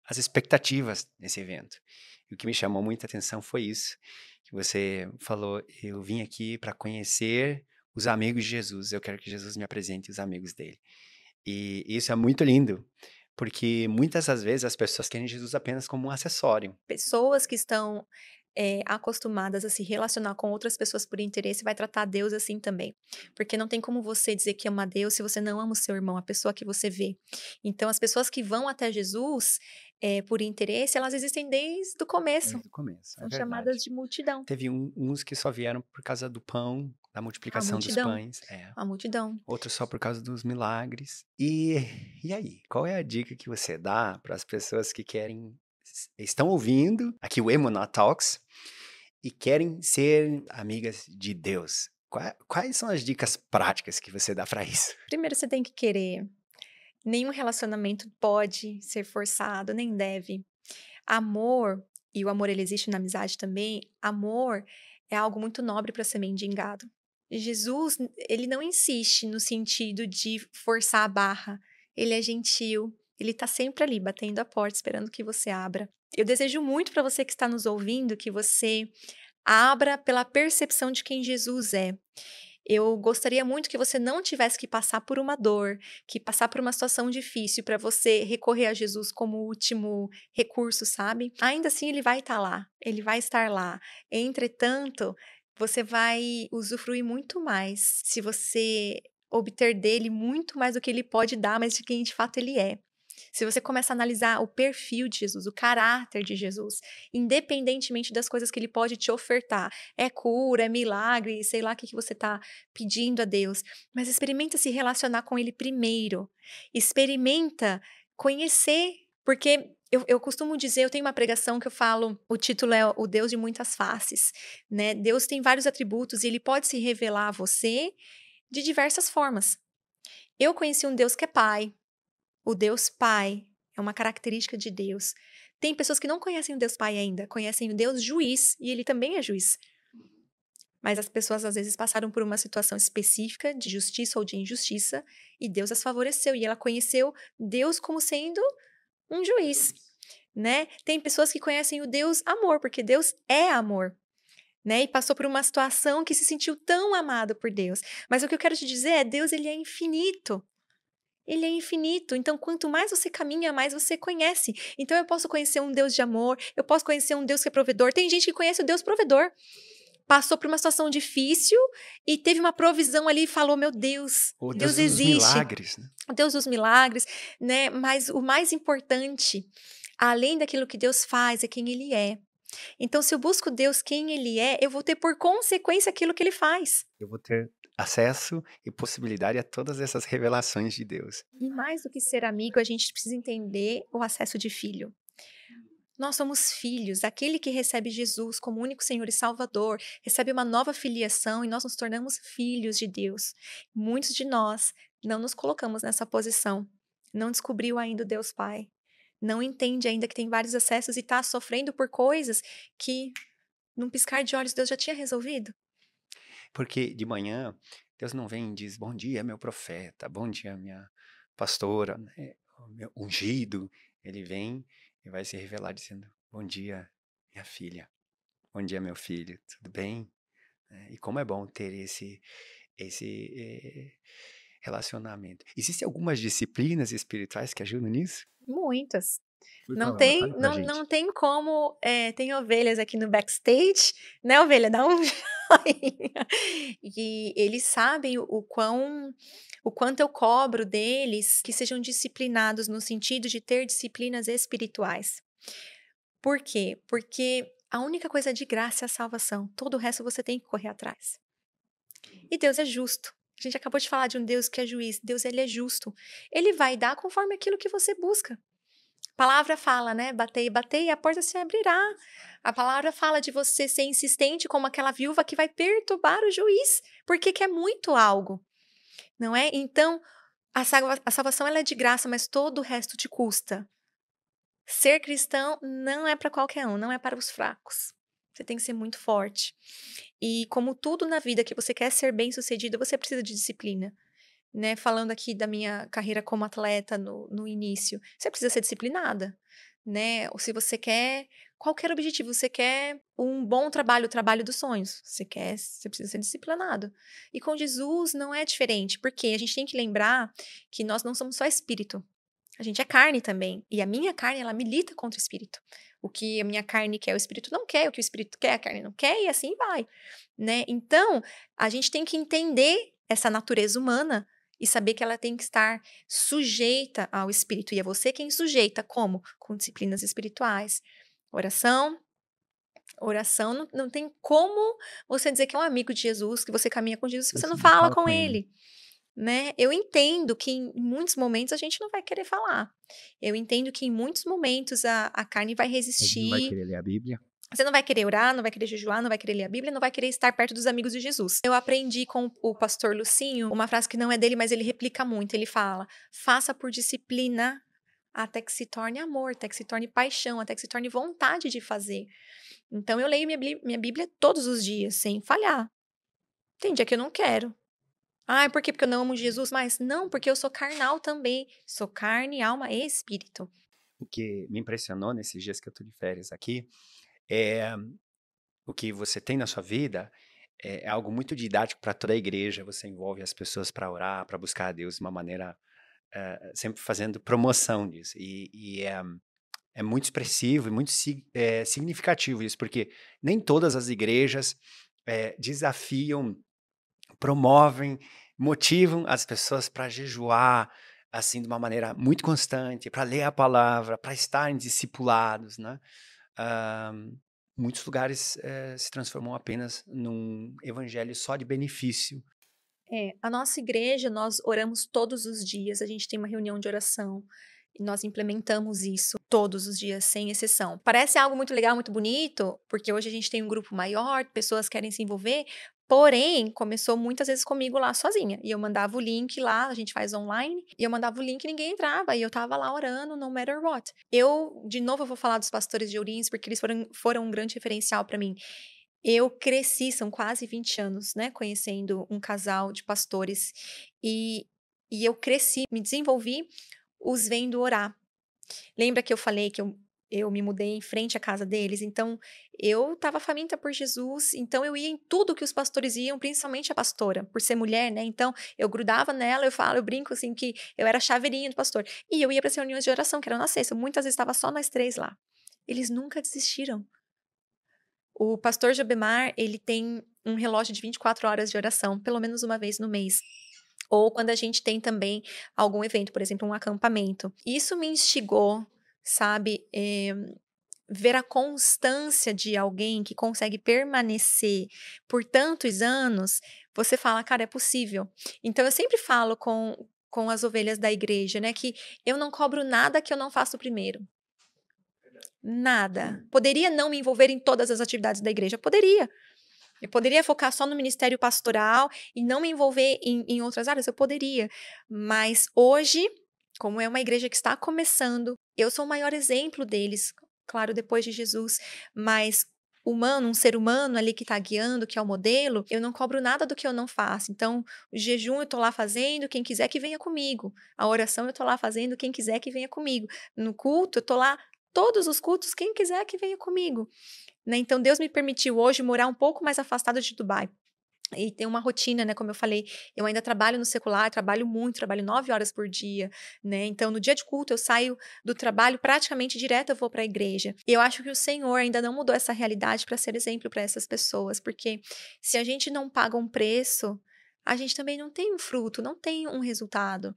as expectativas nesse evento. E o que me chamou muita atenção foi isso, que você falou, eu vim aqui para conhecer os amigos de Jesus, eu quero que Jesus me apresente os amigos dele. E isso é muito lindo, porque muitas das vezes as pessoas querem Jesus apenas como um acessório. Pessoas que estão acostumadas a se relacionar com outras pessoas por interesse vai tratar Deus assim também. Porque não tem como você dizer que ama Deus se você não ama o seu irmão, a pessoa que você vê. Então, as pessoas que vão até Jesus por interesse, elas existem desde o começo. Desde o começo, é São chamadas verdade. de multidão. Teve uns que só vieram por causa do pão, da A multiplicação dos multidão. pães, A multidão. outros só por causa dos milagres. E aí, qual é a dica que você dá para as pessoas que estão ouvindo aqui o Emunat Talks e querem ser amigas de Deus? Quais são as dicas práticas que você dá para isso? Primeiro você tem que querer. Nenhum relacionamento pode ser forçado, nem deve. Amor, e o amor ele existe na amizade também, amor é algo muito nobre para ser mendigado. Jesus, ele não insiste no sentido de forçar a barra. Ele é gentil, ele tá sempre ali batendo a porta esperando que você abra. Eu desejo muito para você que está nos ouvindo que você abra pela percepção de quem Jesus é. Eu gostaria muito que você não tivesse que passar por uma dor, que passar por uma situação difícil para você recorrer a Jesus como último recurso, sabe? Ainda assim, ele vai estar lá, ele vai estar lá. Entretanto, você vai usufruir muito mais se você obter dele muito mais do que ele pode dar, mas de quem de fato ele é. Se você começa a analisar o perfil de Jesus, o caráter de Jesus, independentemente das coisas que ele pode te ofertar, é cura, é milagre, sei lá o que você está pedindo a Deus, mas experimenta se relacionar com ele primeiro, experimenta conhecer, porque eu costumo dizer, eu tenho uma pregação que eu falo, o título é O Deus de Muitas Faces, né? Deus tem vários atributos e ele pode se revelar a você de diversas formas. Eu conheci um Deus que é pai, o Deus Pai é uma característica de Deus. Tem pessoas que não conhecem o Deus Pai ainda, conhecem o Deus Juiz, e ele também é juiz. Mas as pessoas às vezes passaram por uma situação específica de justiça ou de injustiça, e Deus as favoreceu, e ela conheceu Deus como sendo um juiz, né? Tem pessoas que conhecem o Deus Amor, porque Deus é amor. Né, e passou por uma situação que se sentiu tão amado por Deus. Mas o que eu quero te dizer é, Deus ele é infinito. Ele é infinito, então quanto mais você caminha, mais você conhece. Então eu posso conhecer um Deus de amor, eu posso conhecer um Deus que é provedor. Tem gente que conhece o Deus provedor. Passou por uma situação difícil e teve uma provisão ali e falou: "Meu Deus, O Deus Deus dos existe". milagres, né? O Deus dos milagres, né? Mas o mais importante, além daquilo que Deus faz, é quem ele é. Então se eu busco Deus quem ele é, eu vou ter por consequência aquilo que ele faz. Eu vou ter acesso e possibilidade a todas essas revelações de Deus. E mais do que ser amigo, a gente precisa entender o acesso de filho. Nós somos filhos, aquele que recebe Jesus como único Senhor e Salvador, recebe uma nova filiação e nós nos tornamos filhos de Deus. Muitos de nós não nos colocamos nessa posição, não descobriu ainda o Deus Pai, não entende ainda que tem vários acessos e está sofrendo por coisas que, num piscar de olhos, Deus já tinha resolvido. Porque de manhã, Deus não vem e diz: bom dia, meu profeta, bom dia, minha pastora, né, o meu ungido. Ele vem e vai se revelar dizendo: bom dia, minha filha, bom dia, meu filho, tudo bem? E como é bom ter esse relacionamento. Existem algumas disciplinas espirituais que ajudam nisso? Muitas. Por Não favor, tem, fale pra não, gente. não tem como. Tem ovelhas aqui no backstage, né, ovelha? Dá um joinha. E eles sabem o quanto eu cobro deles que sejam disciplinados no sentido de ter disciplinas espirituais. Por quê? Porque a única coisa de graça é a salvação. Todo o resto você tem que correr atrás. E Deus é justo. A gente acabou de falar de um Deus que é juiz. Deus, ele é justo. Ele vai dar conforme aquilo que você busca. A palavra fala, né? Batei, batei e a porta se abrirá. A palavra fala de você ser insistente como aquela viúva que vai perturbar o juiz, porque quer muito algo, não é? Então, a salvação ela é de graça, mas todo o resto te custa. Ser cristão não é para qualquer um, não é para os fracos. Você tem que ser muito forte. E como tudo na vida que você quer ser bem-sucedido, você precisa de disciplina. Né, falando aqui da minha carreira como atleta no início, você precisa ser disciplinada, né? Ou se você quer qualquer objetivo, você quer um bom trabalho, o trabalho dos sonhos, você precisa ser disciplinado. E com Jesus não é diferente, porque a gente tem que lembrar que nós não somos só espírito, a gente é carne também, e a minha carne, ela milita contra o espírito. O que a minha carne quer, o espírito não quer, o que o espírito quer, a carne não quer, e assim vai, né? Então, a gente tem que entender essa natureza humana e saber que ela tem que estar sujeita ao espírito. E é você quem sujeita, como? Com disciplinas espirituais. Oração. Oração não tem como você dizer que é um amigo de Jesus, que você caminha com Jesus, se você não Você não fala fala com com ele. ele. Né? Eu entendo que em muitos momentos a gente não vai querer falar. Eu entendo que em muitos momentos a carne vai A gente não vai resistir. querer ler a Bíblia. Você não vai querer orar, não vai querer jejuar, não vai querer ler a Bíblia, não vai querer estar perto dos amigos de Jesus. Eu aprendi com o pastor Lucinho uma frase que não é dele, mas ele replica muito. Ele fala: faça por disciplina até que se torne amor, até que se torne paixão, até que se torne vontade de fazer. Então eu leio minha Bíblia todos os dias, sem falhar. Tem dia que eu não quero. Ah, por quê? Porque eu não amo Jesus mais? Não, porque eu sou carnal também. Sou carne, alma e espírito. O que me impressionou nesses dias que eu estou de férias aqui é o que você tem na sua vida é algo muito didático para toda a igreja. Você envolve as pessoas para orar, para buscar a Deus de uma maneira sempre fazendo promoção disso. E é muito expressivo e muito significativo isso, porque nem todas as igrejas desafiam, promovem, motivam as pessoas para jejuar, assim, de uma maneira muito constante, para ler a palavra, para estarem discipulados, né? Ah, muitos lugares se transformam apenas num evangelho só de benefício. A nossa igreja, nós oramos todos os dias, a gente tem uma reunião de oração e nós implementamos isso todos os dias, sem exceção. Parece algo muito legal, muito bonito, porque hoje a gente tem um grupo maior, pessoas querem se envolver, porém, começou muitas vezes comigo lá sozinha, e eu mandava o link lá, a gente faz online, e eu mandava o link e ninguém entrava, e eu tava lá orando, no matter what. De novo, eu vou falar dos pastores de Ourins, porque eles foram um grande referencial para mim. Eu cresci, são quase 20 anos, né, conhecendo um casal de pastores e eu cresci, me desenvolvi os vendo orar. Lembra que eu falei que eu me mudei em frente à casa deles? Então, eu estava faminta por Jesus, então eu ia em tudo que os pastores iam, principalmente a pastora, por ser mulher, né? Então, eu grudava nela, eu brinco assim que eu era a chaveirinha do pastor. E eu ia para as reuniões de oração, que eram na sexta. Muitas vezes estava só nós três lá. Eles nunca desistiram. O pastor Jobemar, ele tem um relógio de 24 horas de oração, pelo menos uma vez no mês. Ou quando a gente tem também algum evento, por exemplo, um acampamento. Isso me instigou, sabe, ver a constância de alguém que consegue permanecer por tantos anos, você fala: "Cara, é possível". Então eu sempre falo com as ovelhas da igreja, né, que eu não cobro nada que eu não faço primeiro. Nada. Poderia não me envolver em todas as atividades da igreja? Poderia. Eu poderia focar só no ministério pastoral e não me envolver em outras áreas? Eu poderia. Mas hoje, como é uma igreja que está começando, eu sou o maior exemplo deles, claro, depois de Jesus, mas um ser humano ali que está guiando, que é o modelo, eu não cobro nada do que eu não faço. Então, o jejum eu estou lá fazendo, quem quiser que venha comigo. A oração eu estou lá fazendo, quem quiser que venha comigo. No culto, eu estou lá todos os cultos, quem quiser que venha comigo. Né? Então, Deus me permitiu hoje morar um pouco mais afastado de Dubai. E ter uma rotina, né? Como eu falei, eu ainda trabalho no secular, trabalho muito, trabalho 9 horas por dia, né? Então, no dia de culto, eu saio do trabalho praticamente direto, eu vou para a igreja. E eu acho que o Senhor ainda não mudou essa realidade para ser exemplo para essas pessoas, porque se a gente não paga um preço, a gente também não tem um fruto, não tem um resultado,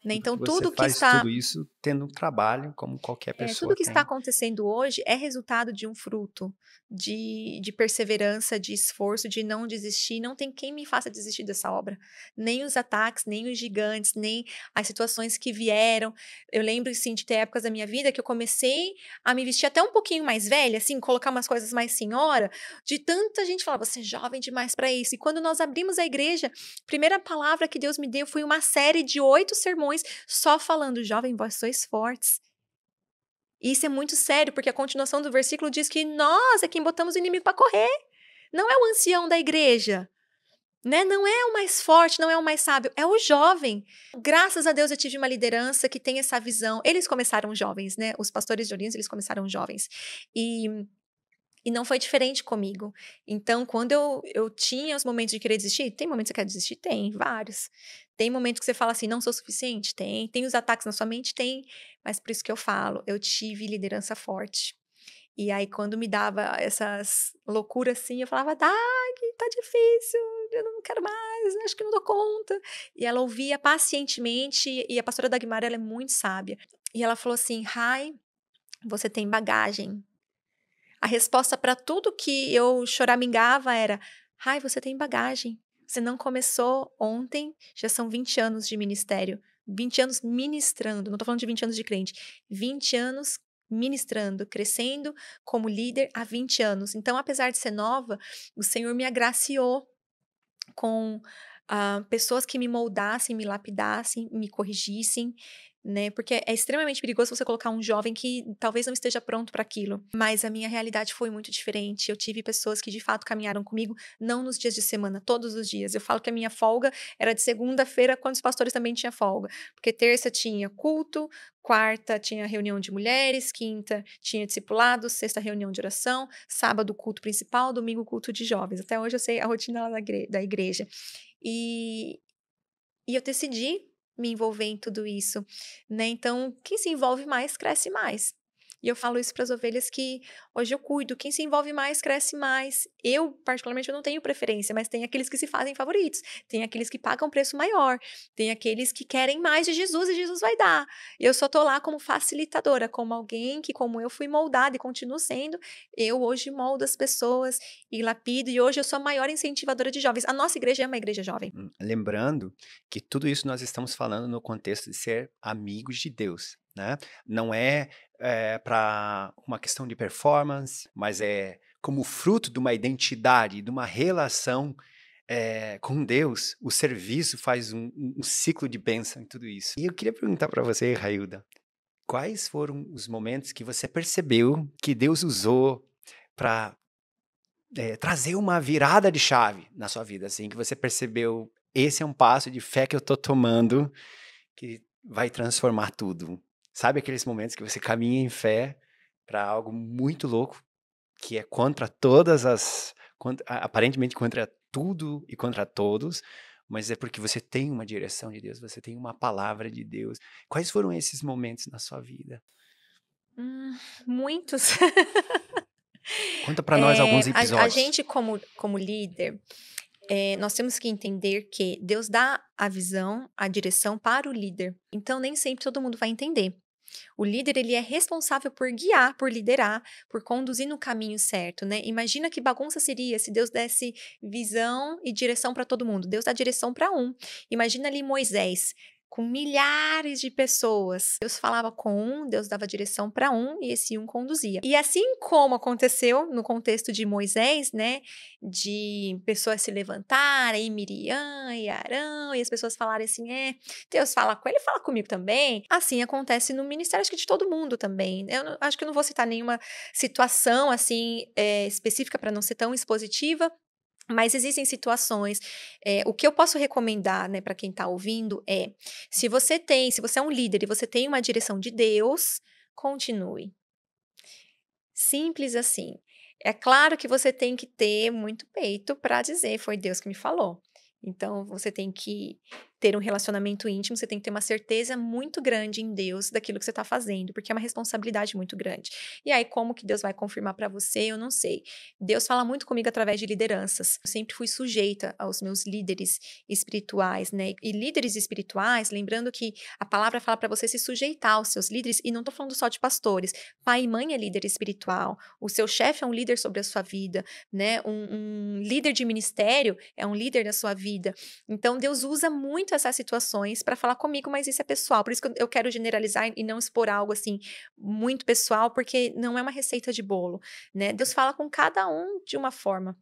né? Então, Você faz tudo isso tendo um trabalho como qualquer tudo pessoa que está tem. acontecendo hoje é resultado de um fruto, de perseverança, de esforço, de não desistir. Não tem quem me faça desistir dessa obra. Nem os ataques, nem os gigantes, nem as situações que vieram. Eu lembro, sim, de ter épocas da minha vida que eu comecei a me vestir até um pouquinho mais velha, assim, colocar umas coisas mais senhora, de tanta gente falar, você é jovem demais para isso. E quando nós abrimos a igreja, a primeira palavra que Deus me deu foi uma série de 8 sermões só falando, jovem, vós sois fortes. E isso é muito sério, porque a continuação do versículo diz que nós é quem botamos o inimigo para correr. Não é o ancião da igreja, né? Não é o mais forte, não é o mais sábio, é o jovem. Graças a Deus eu tive uma liderança que tem essa visão. Eles começaram jovens, né? Os pastores de Ourinhos, eles começaram jovens. E não foi diferente comigo. Então, quando eu tinha os momentos de querer desistir, tem momentos que você quer desistir? Tem, vários. Tem momentos que você fala assim, não sou suficiente? Tem. Tem os ataques na sua mente? Tem. Mas por isso que eu falo, eu tive liderança forte. E aí, quando me dava essas loucuras assim, eu falava, Dag, tá difícil, eu não quero mais, acho que não dou conta. E ela ouvia pacientemente, e a pastora Dagmar, ela é muito sábia. E ela falou assim, Rai, você tem bagagem. A resposta para tudo que eu choramingava era: "Ai, você tem bagagem. Você não começou ontem, já são 20 anos de ministério, 20 anos ministrando, não estou falando de 20 anos de crente, 20 anos ministrando, crescendo como líder há 20 anos. Então, apesar de ser nova, o Senhor me agraciou com, pessoas que me moldassem, me lapidassem, me corrigissem, né, porque é extremamente perigoso você colocar um jovem que talvez não esteja pronto para aquilo. Mas a minha realidade foi muito diferente. Eu tive pessoas que de fato caminharam comigo, não nos dias de semana, todos os dias. Eu falo que a minha folga era de segunda-feira, quando os pastores também tinham folga, porque terça tinha culto, quarta tinha reunião de mulheres, quinta tinha discipulado, sexta reunião de oração, sábado culto principal, domingo culto de jovens. Até hoje eu sei a rotina lá da igreja. E eu decidi me envolver em tudo isso, né, então quem se envolve mais, cresce mais. E eu falo isso para as ovelhas que hoje eu cuido. Quem se envolve mais, cresce mais. Eu, particularmente, eu não tenho preferência, mas tem aqueles que se fazem favoritos. Tem aqueles que pagam preço maior. Tem aqueles que querem mais de Jesus e Jesus vai dar. Eu só tô lá como facilitadora, como alguém que, como eu fui moldada e continuo sendo, eu hoje moldo as pessoas e lapido. E hoje eu sou a maior incentivadora de jovens. A nossa igreja é uma igreja jovem. Lembrando que tudo isso nós estamos falando no contexto de ser amigos de Deus, né? Não é, para uma questão de performance, mas é como fruto de uma identidade, de uma relação com Deus. O serviço faz um ciclo de bênção em tudo isso. E eu queria perguntar para você, Railda, quais foram os momentos que você percebeu que Deus usou para trazer uma virada de chave na sua vida, assim, que você percebeu, esse é um passo de fé que eu tô tomando, que vai transformar tudo. Sabe aqueles momentos que você caminha em fé para algo muito louco, que é contra todas as, aparentemente contra tudo e contra todos, mas é porque você tem uma direção de Deus, você tem uma palavra de Deus. Quais foram esses momentos na sua vida? Muitos. Conta para nós alguns A episódios. gente, como líder, nós temos que entender que Deus dá a visão, a direção para o líder. Então, nem sempre todo mundo vai entender. O líder, ele é responsável por guiar, por liderar, por conduzir no caminho certo, né? Imagina que bagunça seria se Deus desse visão e direção para todo mundo. Deus dá direção para um. Imagina ali Moisés, com milhares de pessoas. Deus falava com um, Deus dava direção para um e esse um conduzia. E assim como aconteceu no contexto de Moisés, né, de pessoas se levantarem, e Miriam e Arão, e as pessoas falarem assim, Deus fala com ele, fala comigo também. Assim acontece no ministério, acho que de todo mundo também. Acho que eu não vou citar nenhuma situação assim específica para não ser tão expositiva. Mas existem situações. O que eu posso recomendar, né, para quem está ouvindo se você é um líder e você tem uma direção de Deus, continue. Simples assim. É claro que você tem que ter muito peito para dizer, foi Deus que me falou. Então, você tem que ter um relacionamento íntimo, você tem que ter uma certeza muito grande em Deus daquilo que você está fazendo, porque é uma responsabilidade muito grande. E aí, como que Deus vai confirmar para você, eu não sei. Deus fala muito comigo através de lideranças. Eu sempre fui sujeita aos meus líderes espirituais, né? E líderes espirituais, lembrando que a palavra fala para você se sujeitar aos seus líderes, e não estou falando só de pastores. Pai e mãe é líder espiritual, o seu chefe é um líder sobre a sua vida, né? Um líder de ministério é um líder da sua vida. Então, Deus usa muito essas situações para falar comigo, mas isso é pessoal. Por isso que eu quero generalizar e não expor algo assim muito pessoal, porque não é uma receita de bolo, né? Deus fala com cada um de uma forma.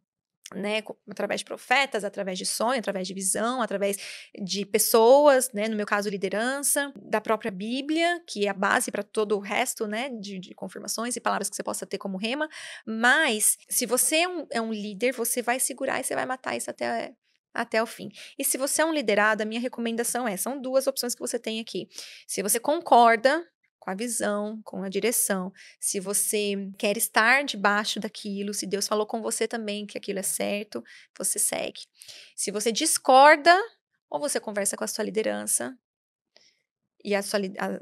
Né, através de profetas, através de sonho, através de visão, através de pessoas, né, no meu caso liderança, da própria Bíblia, que é a base para todo o resto, né, de confirmações e palavras que você possa ter como rema, mas se você é um líder, você vai segurar e você vai matar isso até o fim. E se você é um liderado, a minha recomendação são duas opções que você tem aqui. Se você concorda com a visão, com a direção, se você quer estar debaixo daquilo, se Deus falou com você também que aquilo é certo, você segue. Se você discorda, ou você conversa com a sua liderança, e a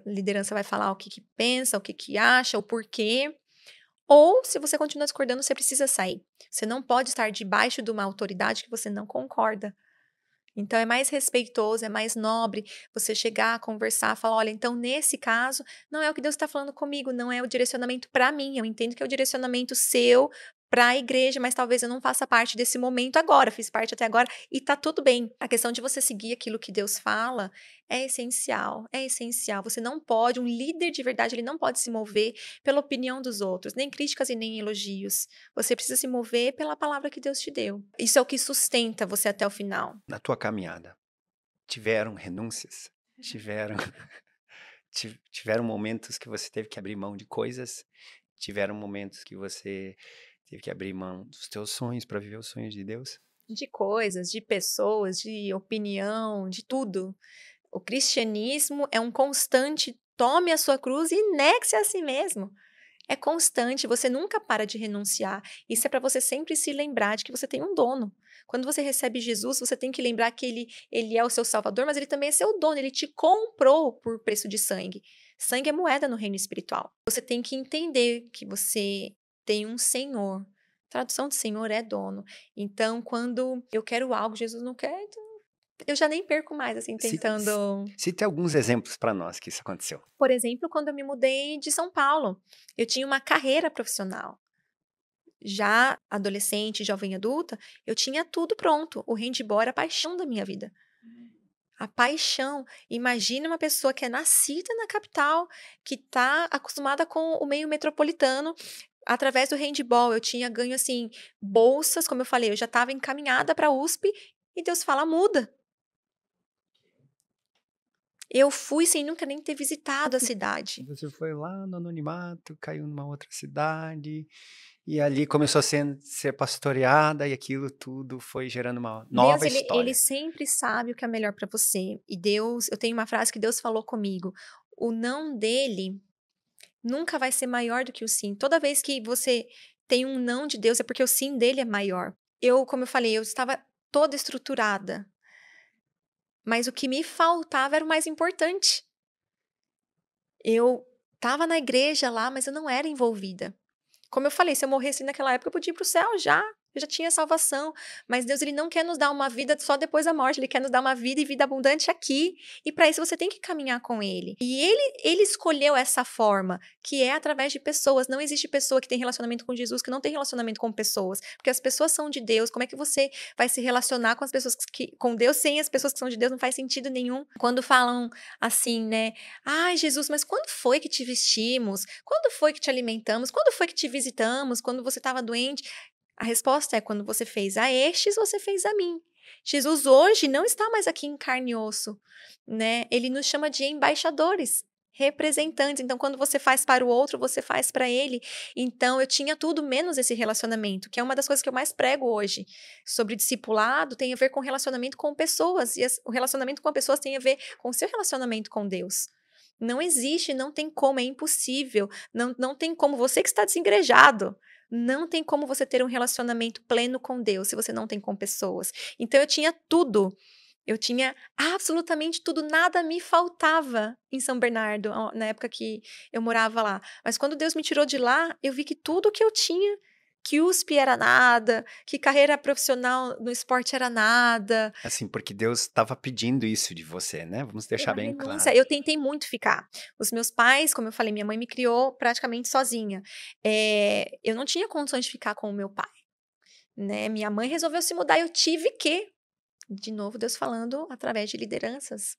liderança vai falar o que pensa, o que acha, o porquê, ou se você continua discordando, você precisa sair. Você não pode estar debaixo de uma autoridade que você não concorda. Então é mais respeitoso, é mais nobre você chegar, conversar, falar: olha, então nesse caso, não é o que Deus está falando comigo, não é o direcionamento para mim. Eu entendo que é o direcionamento seu para a igreja, mas talvez eu não faça parte desse momento agora, fiz parte até agora e tá tudo bem. A questão de você seguir aquilo que Deus fala é essencial, é essencial. Você não pode, um líder de verdade, ele não pode se mover pela opinião dos outros, nem críticas e nem elogios. Você precisa se mover pela palavra que Deus te deu. Isso é o que sustenta você até o final. Na tua caminhada, tiveram renúncias? Tiveram tiveram momentos que você teve que abrir mão de coisas? Tiveram momentos que você teve que abrir mão dos teus sonhos para viver os sonhos de Deus? De coisas, de pessoas, de opinião, de tudo. O cristianismo é um constante tome a sua cruz e negue-se a si mesmo. É constante, você nunca para de renunciar. Isso é para você sempre se lembrar de que você tem um dono. Quando você recebe Jesus, você tem que lembrar que ele é o seu salvador, mas ele também é seu dono, ele te comprou por preço de sangue. Sangue é moeda no reino espiritual. Você tem que entender que você tem um Senhor. Tradução de Senhor é dono. Então, quando eu quero algo, Jesus não quer, então eu já nem perco mais, assim, tentando. Cite alguns exemplos para nós que isso aconteceu. Por exemplo, quando eu me mudei de São Paulo, eu tinha uma carreira profissional. Já adolescente, jovem adulta, eu tinha tudo pronto. O handball era a paixão da minha vida. A paixão. Imagina uma pessoa que é nascida na capital, que está acostumada com o meio metropolitano. Através do handball, eu tinha ganho, assim, bolsas, como eu falei, eu já estava encaminhada para a USP, e Deus fala, muda. Eu fui sem nunca nem ter visitado a cidade. Você foi lá no anonimato, caiu numa outra cidade, e ali começou a ser pastoreada, e aquilo tudo foi gerando uma Deus, nova ele história. sempre sabe o que é melhor para você. E Deus, eu tenho uma frase que Deus falou comigo: o não dele nunca vai ser maior do que o sim. Toda vez que você tem um não de Deus, é porque o sim dele é maior. Eu, como eu falei, eu estava toda estruturada, mas o que me faltava era o mais importante. Eu estava na igreja lá, mas eu não era envolvida. Como eu falei, se eu morresse naquela época, eu podia ir para o céu já. Eu já tinha salvação. Mas Deus, ele não quer nos dar uma vida só depois da morte. Ele quer nos dar uma vida e vida abundante aqui. E para isso você tem que caminhar com ele. E ele escolheu essa forma, que é através de pessoas. Não existe pessoa que tem relacionamento com Jesus que não tem relacionamento com pessoas. Porque as pessoas são de Deus. Como é que você vai se relacionar com as pessoas com Deus sem as pessoas que são de Deus? Não faz sentido nenhum. Quando falam assim, né? Ai, Jesus, mas quando foi que te vestimos? Quando foi que te alimentamos? Quando foi que te visitamos? Quando você estava doente? A resposta é: quando você fez a estes, você fez a mim. Jesus hoje não está mais aqui em carne e osso, né? Ele nos chama de embaixadores, representantes. Então, quando você faz para o outro, você faz para ele. Então, eu tinha tudo menos esse relacionamento, que é uma das coisas que eu mais prego hoje. Sobre discipulado, tem a ver com relacionamento com pessoas, e o relacionamento com pessoas tem a ver com o seu relacionamento com Deus. Não existe, não tem como, é impossível. Não tem como, você que está desengrejado, não tem como você ter um relacionamento pleno com Deus se você não tem com pessoas. Então eu tinha tudo. Eu tinha absolutamente tudo, nada me faltava em São Bernardo, na época que eu morava lá. Mas quando Deus me tirou de lá, eu vi que tudo que eu tinha, que USP era nada, que carreira profissional no esporte era nada. Assim, porque Deus estava pedindo isso de você, né? Vamos deixar Uma bem renúncia. claro. Eu tentei muito ficar. Os meus pais, como eu falei, minha mãe me criou praticamente sozinha. Eu não tinha condições de ficar com o meu pai, né? Minha mãe resolveu se mudar e eu tive que, de novo, Deus falando através de lideranças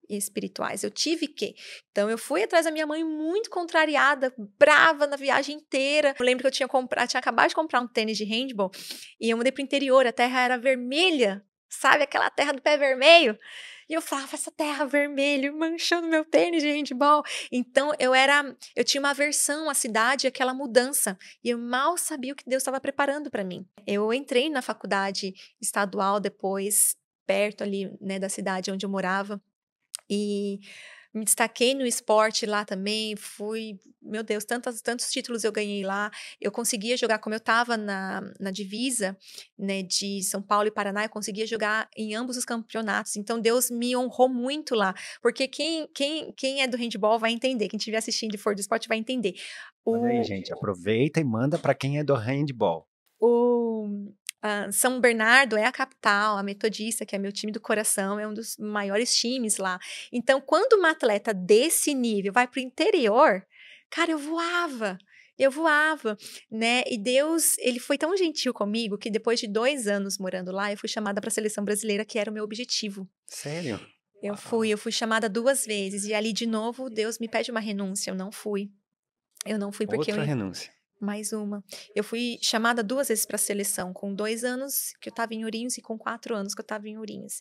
espirituais, eu tive que. Então eu fui atrás da minha mãe muito contrariada, brava na viagem inteira. Eu lembro que eu tinha acabado de comprar um tênis de handball e eu mudei pro interior, a terra era vermelha, sabe aquela terra do pé vermelho? E eu falava, essa terra vermelha manchando meu tênis de handball. Então eu tinha uma aversão à cidade, aquela mudança, e eu mal sabia o que Deus estava preparando para mim. Eu entrei na faculdade estadual depois, perto ali, né, da cidade onde eu morava. E me destaquei no esporte lá também, meu Deus, tantos títulos eu ganhei lá. Eu conseguia jogar, como eu estava na divisa, né, de São Paulo e Paraná, eu conseguia jogar em ambos os campeonatos. Então Deus me honrou muito lá, porque quem é do handball vai entender, quem estiver assistindo e for do esporte vai entender. Olha aí, O, gente, aproveita e manda para quem é do handball. São Bernardo é a capital, a Metodista, que é meu time do coração, é um dos maiores times lá. Então, quando uma atleta desse nível vai para o interior, cara, eu voava, né? E Deus, ele foi tão gentil comigo que depois de 2 anos morando lá, eu fui chamada para a seleção brasileira, que era o meu objetivo. Sério? Eu Uau. fui chamada 2 vezes, e ali de novo, Deus me pede uma renúncia, eu não fui. Eu não fui porque Outra renúncia. mais uma. Eu fui chamada 2 vezes para a seleção, com 2 anos que eu estava em Ourinhos e com 4 anos que eu estava em Ourinhos.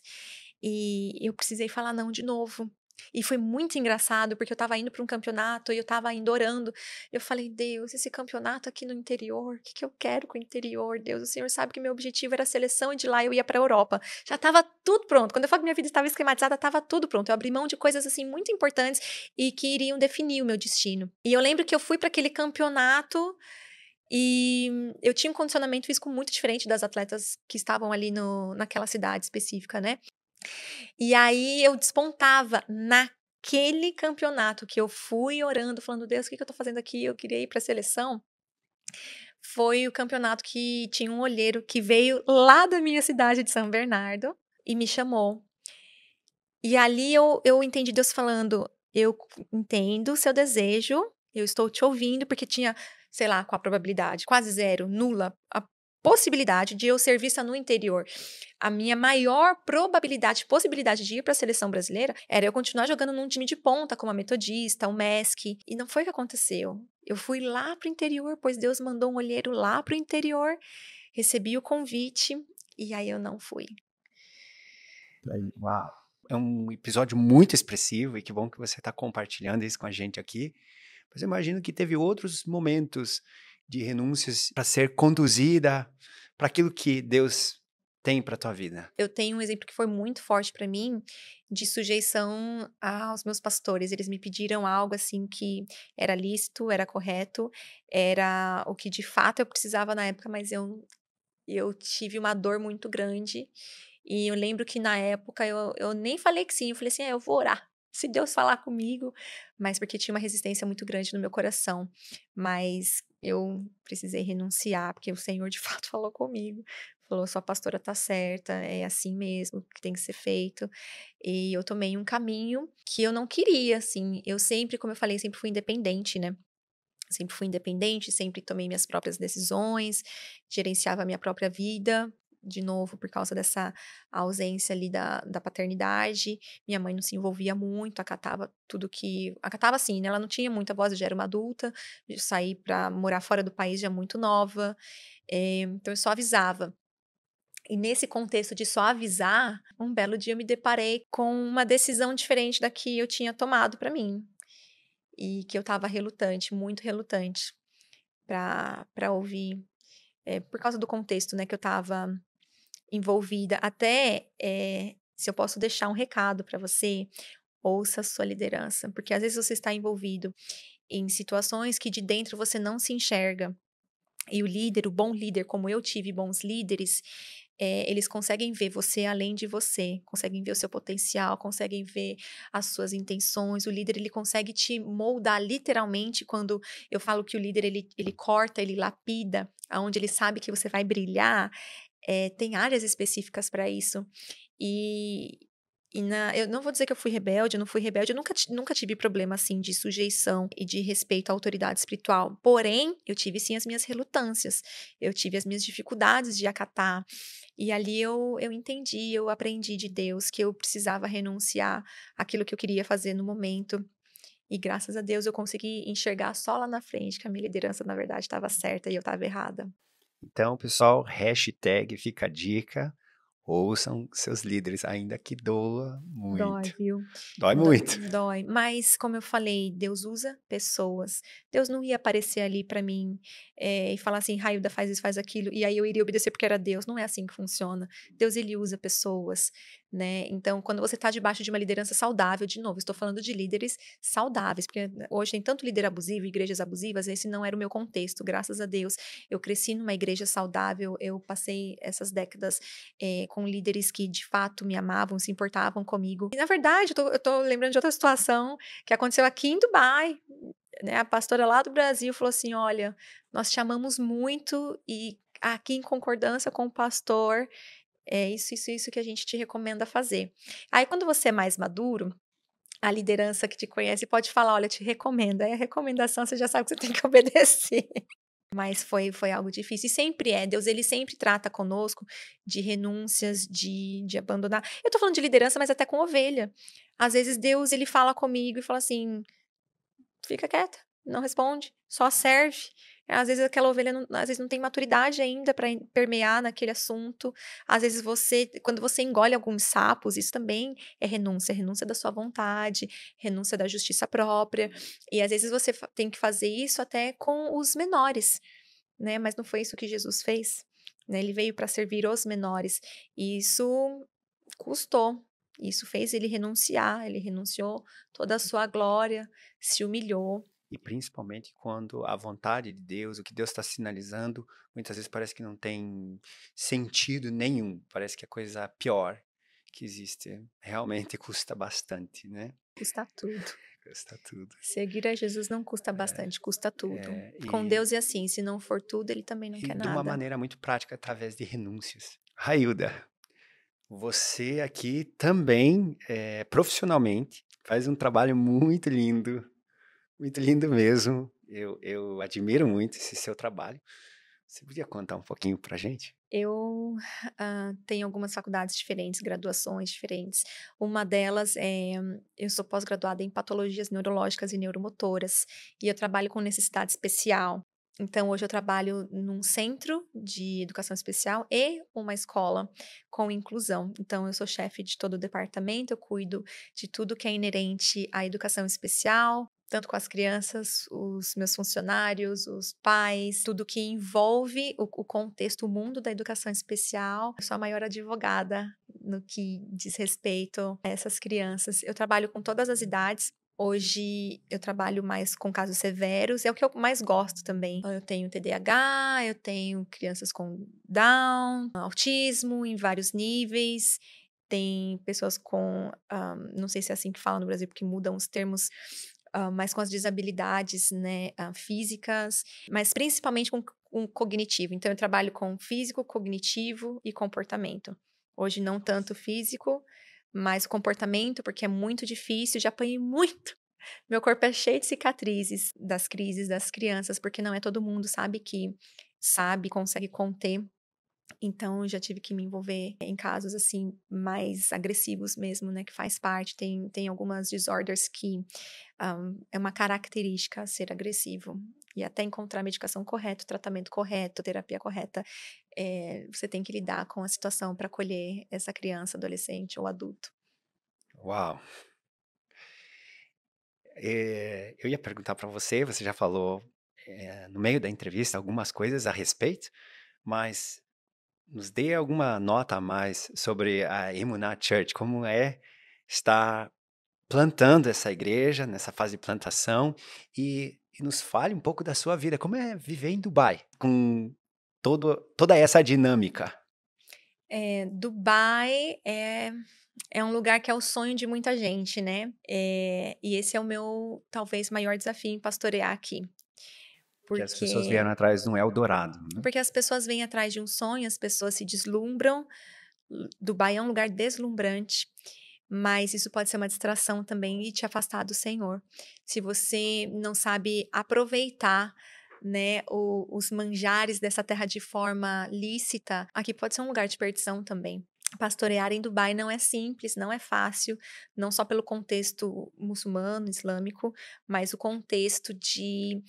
E eu precisei falar não de novo. E foi muito engraçado, porque eu estava indo para um campeonato e eu estava indo orando. Eu falei, Deus, esse campeonato aqui no interior, o que, que eu quero com o interior? Deus, o Senhor sabe que meu objetivo era a seleção e de lá eu ia para a Europa. Já estava tudo pronto. Quando eu falo que minha vida estava esquematizada, estava tudo pronto. Eu abri mão de coisas assim muito importantes e que iriam definir o meu destino. E eu lembro que eu fui para aquele campeonato e eu tinha um condicionamento físico muito diferente das atletas que estavam ali naquela cidade específica, né? E aí eu despontava aquele campeonato que eu fui orando, falando: "Deus, o que que eu tô fazendo aqui? Eu queria ir pra seleção", foi o campeonato que tinha um olheiro que veio lá da minha cidade de São Bernardo e me chamou. E ali eu entendi Deus falando: "Eu entendo o seu desejo, eu estou te ouvindo", porque tinha, sei lá, qual a probabilidade, quase zero, nula, a possibilidade de eu ser vista no interior. A minha maior probabilidade, possibilidade de ir para a seleção brasileira, era eu continuar jogando num time de ponta, como a Metodista, o MESC, e não foi o que aconteceu. Eu fui lá para o interior, pois Deus mandou um olheiro lá para o interior, recebi o convite, e aí eu não fui. Uau! É um episódio muito expressivo e que bom que você está compartilhando isso com a gente aqui. Mas eu imagino que teve outros momentos de renúncias para ser conduzida para aquilo que Deus tem para a tua vida. Eu tenho um exemplo que foi muito forte para mim, de sujeição aos meus pastores. Eles me pediram algo, assim, que era lícito, era correto, era o que de fato eu precisava na época, mas eu tive uma dor muito grande. E eu lembro que na época eu nem falei que sim, eu falei assim: "É, eu vou orar, se Deus falar comigo", mas porque tinha uma resistência muito grande no meu coração. Mas eu precisei renunciar, porque o Senhor de fato falou comigo, falou: "Sua pastora tá certa, é assim mesmo que tem que ser feito". E eu tomei um caminho que eu não queria, assim. Eu sempre, como eu falei, sempre fui independente, né. Sempre fui independente, sempre tomei minhas próprias decisões, gerenciava a minha própria vida, de novo, por causa dessa ausência ali da paternidade. Minha mãe não se envolvia muito, acatava tudo que. Acatava assim, né? Ela não tinha muita voz, eu já era uma adulta, eu saí para morar fora do país já muito nova, então eu só avisava. E nesse contexto de só avisar, um belo dia eu me deparei com uma decisão diferente da que eu tinha tomado para mim. E que eu estava relutante, muito relutante para ouvir, por causa do contexto, né, que eu estava envolvida. Até, se eu posso deixar um recado para você, ouça a sua liderança, porque às vezes você está envolvido em situações que de dentro você não se enxerga. E o líder, o bom líder, como eu tive bons líderes, eles conseguem ver você além de você, conseguem ver o seu potencial, conseguem ver as suas intenções. O líder, ele consegue te moldar literalmente. Quando eu falo que o líder, ele corta, ele lapida, aonde ele sabe que você vai brilhar, tem áreas específicas para isso. E eu não vou dizer que eu fui rebelde, eu não fui rebelde, eu nunca tive problema, assim, de sujeição e de respeito à autoridade espiritual, porém, eu tive sim as minhas relutâncias, eu tive as minhas dificuldades de acatar, e ali eu entendi, eu aprendi de Deus que eu precisava renunciar àquilo que eu queria fazer no momento, e graças a Deus eu consegui enxergar só lá na frente que a minha liderança na verdade estava certa e eu estava errada. Então, pessoal, hashtag fica a dica, ouçam seus líderes, ainda que doa Dói, muito. viu? Dói muito. Dói. Mas, como eu falei, Deus usa pessoas. Deus não ia aparecer ali pra mim, e falar assim: "Railda, faz isso, faz aquilo", e aí eu iria obedecer porque era Deus. Não é assim que funciona. Deus, ele usa pessoas, né. Então, quando você tá debaixo de uma liderança saudável, de novo, estou falando de líderes saudáveis, porque hoje tem tanto líder abusivo, igrejas abusivas, esse não era o meu contexto, graças a Deus. Eu cresci numa igreja saudável, eu passei essas décadas com líderes que de fato me amavam, se importavam comigo. E na verdade, eu tô lembrando de outra situação que aconteceu aqui em Dubai, né, a pastora lá do Brasil falou assim: "Olha, nós te amamos muito e aqui em concordância com o pastor, é isso que a gente te recomenda fazer". Aí quando você é mais maduro, a liderança que te conhece pode falar: "Olha, te recomendo", aí a recomendação você já sabe que você tem que obedecer. Mas foi algo difícil e sempre é, Deus, ele sempre trata conosco de renúncias, de abandonar. Eu tô falando de liderança, mas até com ovelha. Às vezes Deus, ele fala comigo e fala assim: "Fica quieta, não responde, só serve". Às vezes aquela ovelha às vezes não tem maturidade ainda para permear naquele assunto. Às vezes quando você engole alguns sapos, isso também é renúncia da sua vontade, renúncia da justiça própria. E às vezes você tem que fazer isso até com os menores, né, mas não foi isso que Jesus fez, né, ele veio para servir os menores, e isso custou, isso fez ele renunciar, ele renunciou toda a sua glória, se humilhou. E principalmente quando a vontade de Deus, o que Deus está sinalizando, muitas vezes parece que não tem sentido nenhum, parece que é a coisa pior que existe. Realmente custa bastante, né? custa tudo. Custa tudo. Seguir a Jesus não custa bastante, custa tudo. É, Com Deus é assim, se não for tudo, ele também não e quer de uma nada. maneira muito prática, através de renúncias. Railda, você aqui também, profissionalmente, faz um trabalho muito lindo mesmo. Eu admiro muito esse seu trabalho. Você podia contar um pouquinho pra gente? Eu tenho algumas faculdades diferentes, graduações diferentes. Uma delas é, eu sou pós-graduada em patologias neurológicas e neuromotoras, e eu trabalho com necessidade especial. Então, hoje eu trabalho num centro de educação especial e uma escola com inclusão. Então, eu sou chefe de todo o departamento, eu cuido de tudo que é inerente à educação especial, tanto com as crianças, os meus funcionários, os pais, tudo que envolve o contexto, o mundo da educação especial. Eu sou a maior advogada no que diz respeito a essas crianças. Eu trabalho com todas as idades. Hoje eu trabalho mais com casos severos, é o que eu mais gosto também. Eu tenho TDAH, eu tenho crianças com Down, autismo em vários níveis. Tem pessoas com, não sei se é assim que fala no Brasil, porque mudam os termos, mas com as desabilidades, né, físicas, mas principalmente com cognitivo. Então eu trabalho com físico, cognitivo e comportamento. Hoje não tanto físico, mas comportamento, porque é muito difícil, já apanhei muito. Meu corpo é cheio de cicatrizes das crises das crianças, porque não é todo mundo, sabe, consegue conter. Então, já tive que me envolver em casos, assim, mais agressivos mesmo, né, que faz parte. Tem algumas disorders que, é uma característica ser agressivo. E até encontrar a medicação correta, o tratamento correto, terapia correta, você tem que lidar com a situação para acolher essa criança, adolescente ou adulto. Uau! Eu ia perguntar para você, você já falou, no meio da entrevista algumas coisas a respeito, mas nos dê alguma nota a mais sobre a Emunah Church, como é estar plantando essa igreja, nessa fase de plantação, e nos fale um pouco da sua vida, como é viver em Dubai, com toda essa dinâmica. Dubai é um lugar que é o sonho de muita gente, né? E esse é o meu, talvez, maior desafio em pastorear aqui. Que as pessoas Porque vieram atrás de um Eldorado, né? Porque as pessoas vêm atrás de um sonho, as pessoas se deslumbram. Dubai é um lugar deslumbrante, mas isso pode ser uma distração também e te afastar do Senhor. Se você não sabe aproveitar, né, os manjares dessa terra de forma lícita, aqui pode ser um lugar de perdição também. Pastorear em Dubai não é simples, não é fácil, não só pelo contexto muçulmano, islâmico, mas o contexto de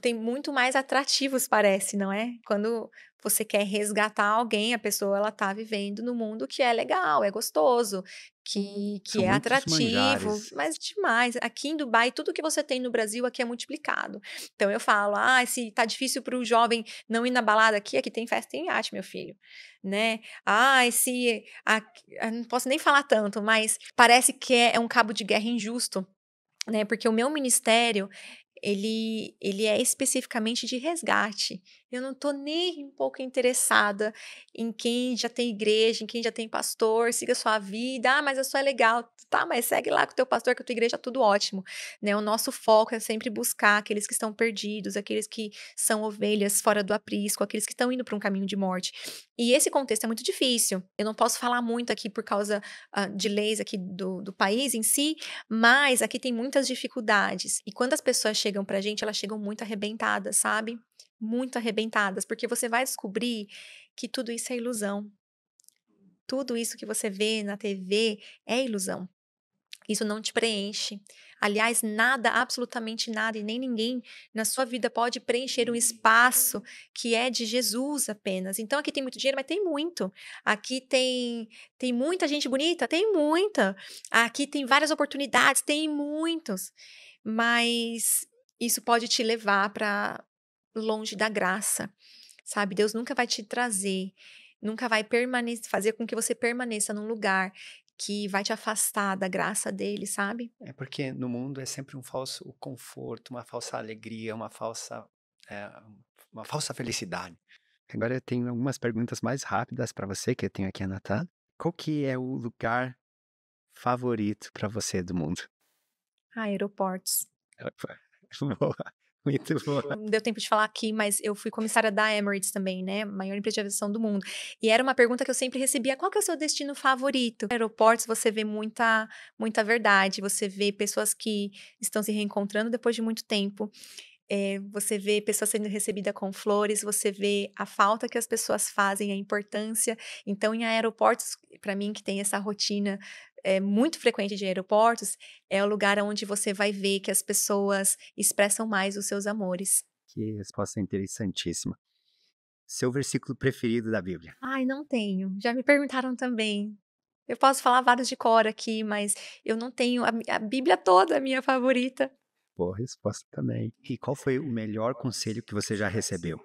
tem muito mais atrativos, parece, não é? Quando você quer resgatar alguém, a pessoa ela tá vivendo no mundo que é legal, é gostoso, que São é muitos atrativo, manjares. mas demais. Aqui em Dubai, tudo que você tem no Brasil aqui é multiplicado. Então eu falo: "Ah, se tá difícil para o jovem não ir na balada aqui, aqui tem festa em iate, meu filho", né. "Ai, se aqui", não posso nem falar tanto, mas parece que é um cabo de guerra injusto, né, porque o meu ministério, ele é especificamente de resgate. Eu não tô nem um pouco interessada em quem já tem igreja, em quem já tem pastor, siga sua vida. "Ah, mas a sua é legal". Tá, mas segue lá com o teu pastor, com a tua igreja, tudo ótimo, né. O nosso foco é sempre buscar aqueles que estão perdidos, aqueles que são ovelhas fora do aprisco, aqueles que estão indo para um caminho de morte. E esse contexto é muito difícil. Eu não posso falar muito aqui por causa, de leis aqui do país em si, mas aqui tem muitas dificuldades. E quando as pessoas chegam pra gente, elas chegam muito arrebentadas, sabe? Muito arrebentadas, porque você vai descobrir que tudo isso é ilusão. Tudo isso que você vê na TV é ilusão. Isso não te preenche. Aliás, nada, absolutamente nada, e nem ninguém na sua vida pode preencher um espaço que é de Jesus apenas. Então, aqui tem muito dinheiro, mas tem muito. Aqui tem muita gente bonita, tem muita. Aqui tem várias oportunidades, tem muitos. Mas isso pode te levar para longe da graça, sabe? Deus nunca vai te trazer, nunca vai fazer com que você permaneça num lugar que vai te afastar da graça dele, sabe? É porque no mundo é sempre um falso conforto, uma falsa alegria, eh, uma falsa felicidade. Agora eu tenho algumas perguntas mais rápidas para você que eu tenho aqui anotado. Qual que é o lugar favorito para você do mundo? Aeroportos. Boa, muito boa. Não deu tempo de falar aqui, mas eu fui comissária da Emirates também, né, maior empresa de aviação do mundo. E era uma pergunta que eu sempre recebia: "Qual que é o seu destino favorito?". Aeroportos você vê muita verdade, você vê pessoas que estão se reencontrando depois de muito tempo. Você vê pessoas sendo recebida com flores, você vê a falta que as pessoas fazem, a importância. Então, em aeroportos, para mim que tem essa rotina muito frequente de aeroportos, é o lugar onde você vai ver que as pessoas expressam mais os seus amores. Que resposta interessantíssima. Seu versículo preferido da Bíblia? Ai, não tenho. Já me perguntaram também. Eu posso falar vários de cor aqui, mas eu não tenho. A Bíblia toda é minha favorita. Boa resposta também. E qual foi o melhor conselho que você já recebeu?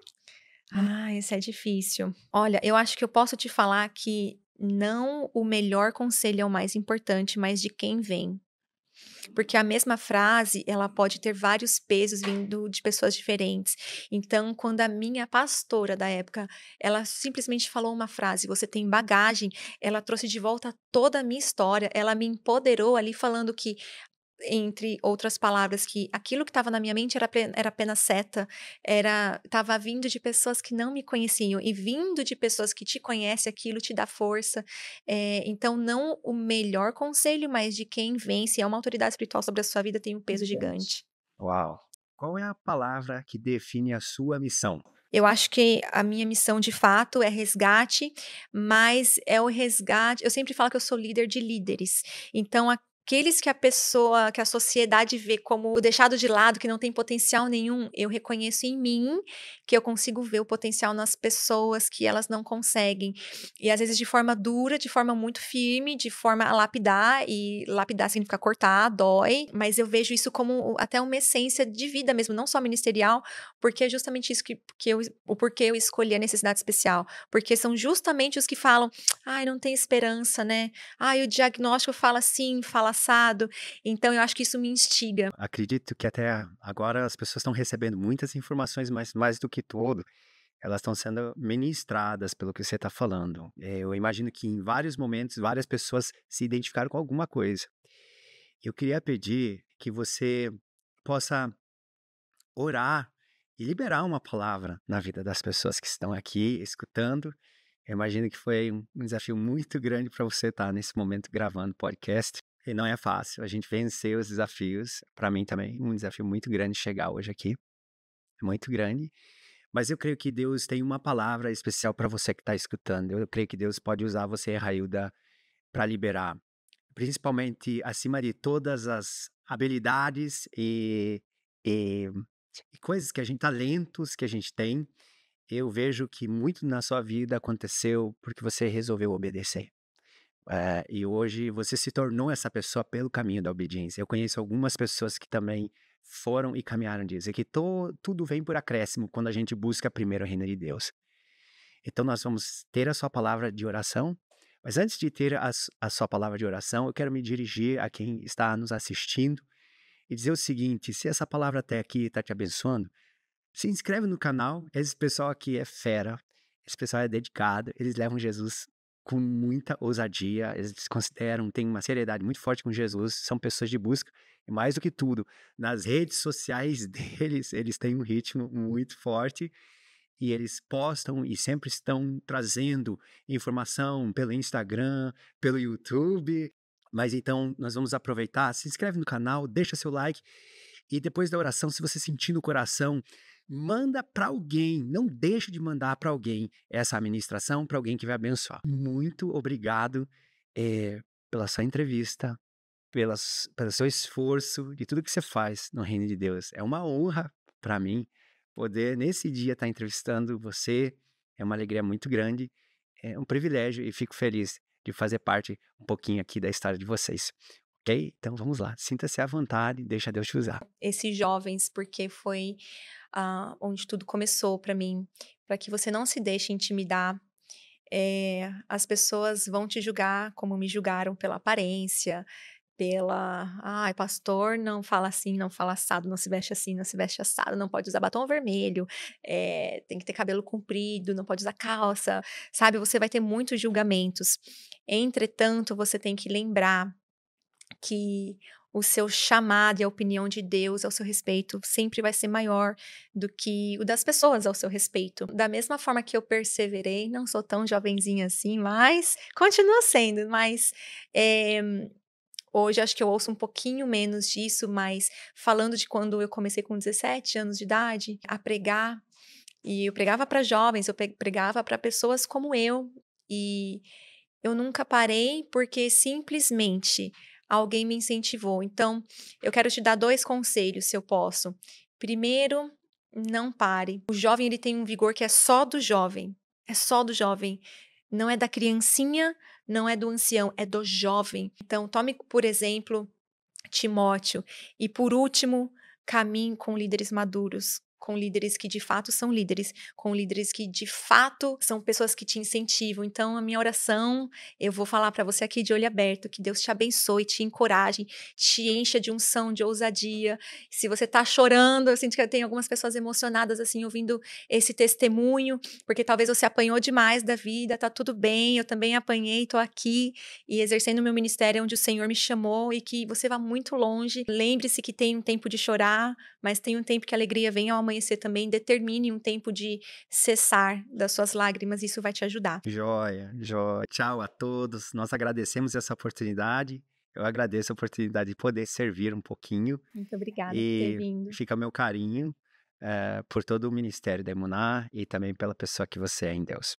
Ah, esse é difícil. Olha, eu acho que eu posso te falar que não o melhor conselho é o mais importante, mas de quem vem. Porque a mesma frase, ela pode ter vários pesos vindo de pessoas diferentes. Então, quando a minha pastora da época, ela simplesmente falou uma frase: "Você tem bagagem", ela trouxe de volta toda a minha história, ela me empoderou ali falando que entre outras palavras, que aquilo que estava na minha mente era apenas seta, estava vindo de pessoas que não me conheciam, e vindo de pessoas que te conhecem, aquilo te dá força. Então não o melhor conselho, mas de quem vem, se é uma autoridade espiritual sobre a sua vida, tem um peso gigante. Uau! Qual é a palavra que define a sua missão? Eu acho que a minha missão de fato é resgate, mas é o resgate eu sempre falo que eu sou líder de líderes, então aqueles que a sociedade vê como o deixado de lado, que não tem potencial nenhum, eu reconheço em mim que eu consigo ver o potencial nas pessoas que elas não conseguem. E às vezes de forma dura, de forma muito firme, de forma a lapidar, e lapidar significa cortar, dói, mas eu vejo isso como até uma essência de vida mesmo, não só ministerial, porque é justamente isso o porquê eu escolhi a necessidade especial, porque são justamente os que falam: "Ai, não tem esperança, né. Ai, o diagnóstico fala assim, fala assado". Então eu acho que isso me instiga. Acredito que até agora as pessoas estão recebendo muitas informações, mas mais do que tudo, elas estão sendo ministradas pelo que você está falando. Eu imagino que em vários momentos, várias pessoas se identificaram com alguma coisa. Eu queria pedir que você possa orar e liberar uma palavra na vida das pessoas que estão aqui escutando. Eu imagino que foi um desafio muito grande para você estar nesse momento gravando podcast. E não é fácil, a gente vencer os desafios. Para mim também, um desafio muito grande chegar hoje aqui. É muito grande. Mas eu creio que Deus tem uma palavra especial para você que está escutando. Eu creio que Deus pode usar você, Railda, para liberar. Principalmente acima de todas as habilidades e, e coisas que a gente, talentos que a gente tem. Eu vejo que muito na sua vida aconteceu porque você resolveu obedecer. E hoje você se tornou essa pessoa pelo caminho da obediência. Eu conheço algumas pessoas que também foram e caminharam disso. E que tudo vem por acréscimo quando a gente busca primeiro o reino de Deus. Então nós vamos ter a sua palavra de oração. Mas antes de ter a sua palavra de oração, eu quero me dirigir a quem está nos assistindo e dizer o seguinte: se essa palavra até aqui está te abençoando, se inscreve no canal. Esse pessoal aqui é fera, esse pessoal é dedicado, eles levam Jesus com muita ousadia, eles se consideram, têm uma seriedade muito forte com Jesus, são pessoas de busca, e mais do que tudo, nas redes sociais deles, eles têm um ritmo muito forte, e eles postam e sempre estão trazendo informação pelo Instagram, pelo YouTube. Mas então nós vamos aproveitar, se inscreve no canal, deixa seu like, e depois da oração, se você sentir no coração, manda para alguém, não deixe de mandar para alguém essa ministração, para alguém que vai abençoar. Muito obrigado pela sua entrevista, pelo seu esforço, de tudo que você faz no reino de Deus. É uma honra para mim poder, nesse dia, estar entrevistando você. É uma alegria muito grande, é um privilégio e fico feliz de fazer parte um pouquinho aqui da história de vocês. Ok? Então vamos lá, sinta-se à vontade, deixa Deus te usar. Esses jovens, porque foi onde tudo começou para mim, para que você não se deixe intimidar. As pessoas vão te julgar como me julgaram pela aparência, "Ai, pastor não fala assim, não fala assado, não se veste assim, não se veste assado, não pode usar batom vermelho, tem que ter cabelo comprido, não pode usar calça", sabe, você vai ter muitos julgamentos. Entretanto, você tem que lembrar que o seu chamado e a opinião de Deus ao seu respeito sempre vai ser maior do que o das pessoas ao seu respeito. Da mesma forma que eu perseverei, não sou tão jovenzinha assim, mas continua sendo, mas hoje acho que eu ouço um pouquinho menos disso, mas falando de quando eu comecei com 17 anos de idade a pregar, e eu pregava para jovens, eu pregava para pessoas como eu, e eu nunca parei porque simplesmente alguém me incentivou. Então, eu quero te dar 2 conselhos, se eu posso. Primeiro, não pare. O jovem ele tem um vigor que é só do jovem, é só do jovem. Não é da criancinha, não é do ancião, é do jovem. Então, tome por exemplo Timóteo. E por último, caminhe com líderes maduros, com líderes que de fato são líderes, com líderes que de fato são pessoas que te incentivam. Então, a minha oração, eu vou falar para você aqui de olho aberto, que Deus te abençoe, te encoraje, te encha de unção, de ousadia. Se você tá chorando, eu sinto que tem algumas pessoas emocionadas assim ouvindo esse testemunho, porque talvez você apanhou demais da vida, tá tudo bem, eu também apanhei, tô aqui e exercendo o meu ministério onde o Senhor me chamou e que você vá muito longe. Lembre-se que tem um tempo de chorar, mas tem um tempo que a alegria vem ao amanhecer também. Determine um tempo de cessar das suas lágrimas, isso vai te ajudar. Joia, joia. Tchau a todos. Nós agradecemos essa oportunidade. Eu agradeço a oportunidade de poder servir um pouquinho Muito obrigada por ter e vindo. fica meu carinho por todo o ministério da Emuná e também pela pessoa que você é em Deus.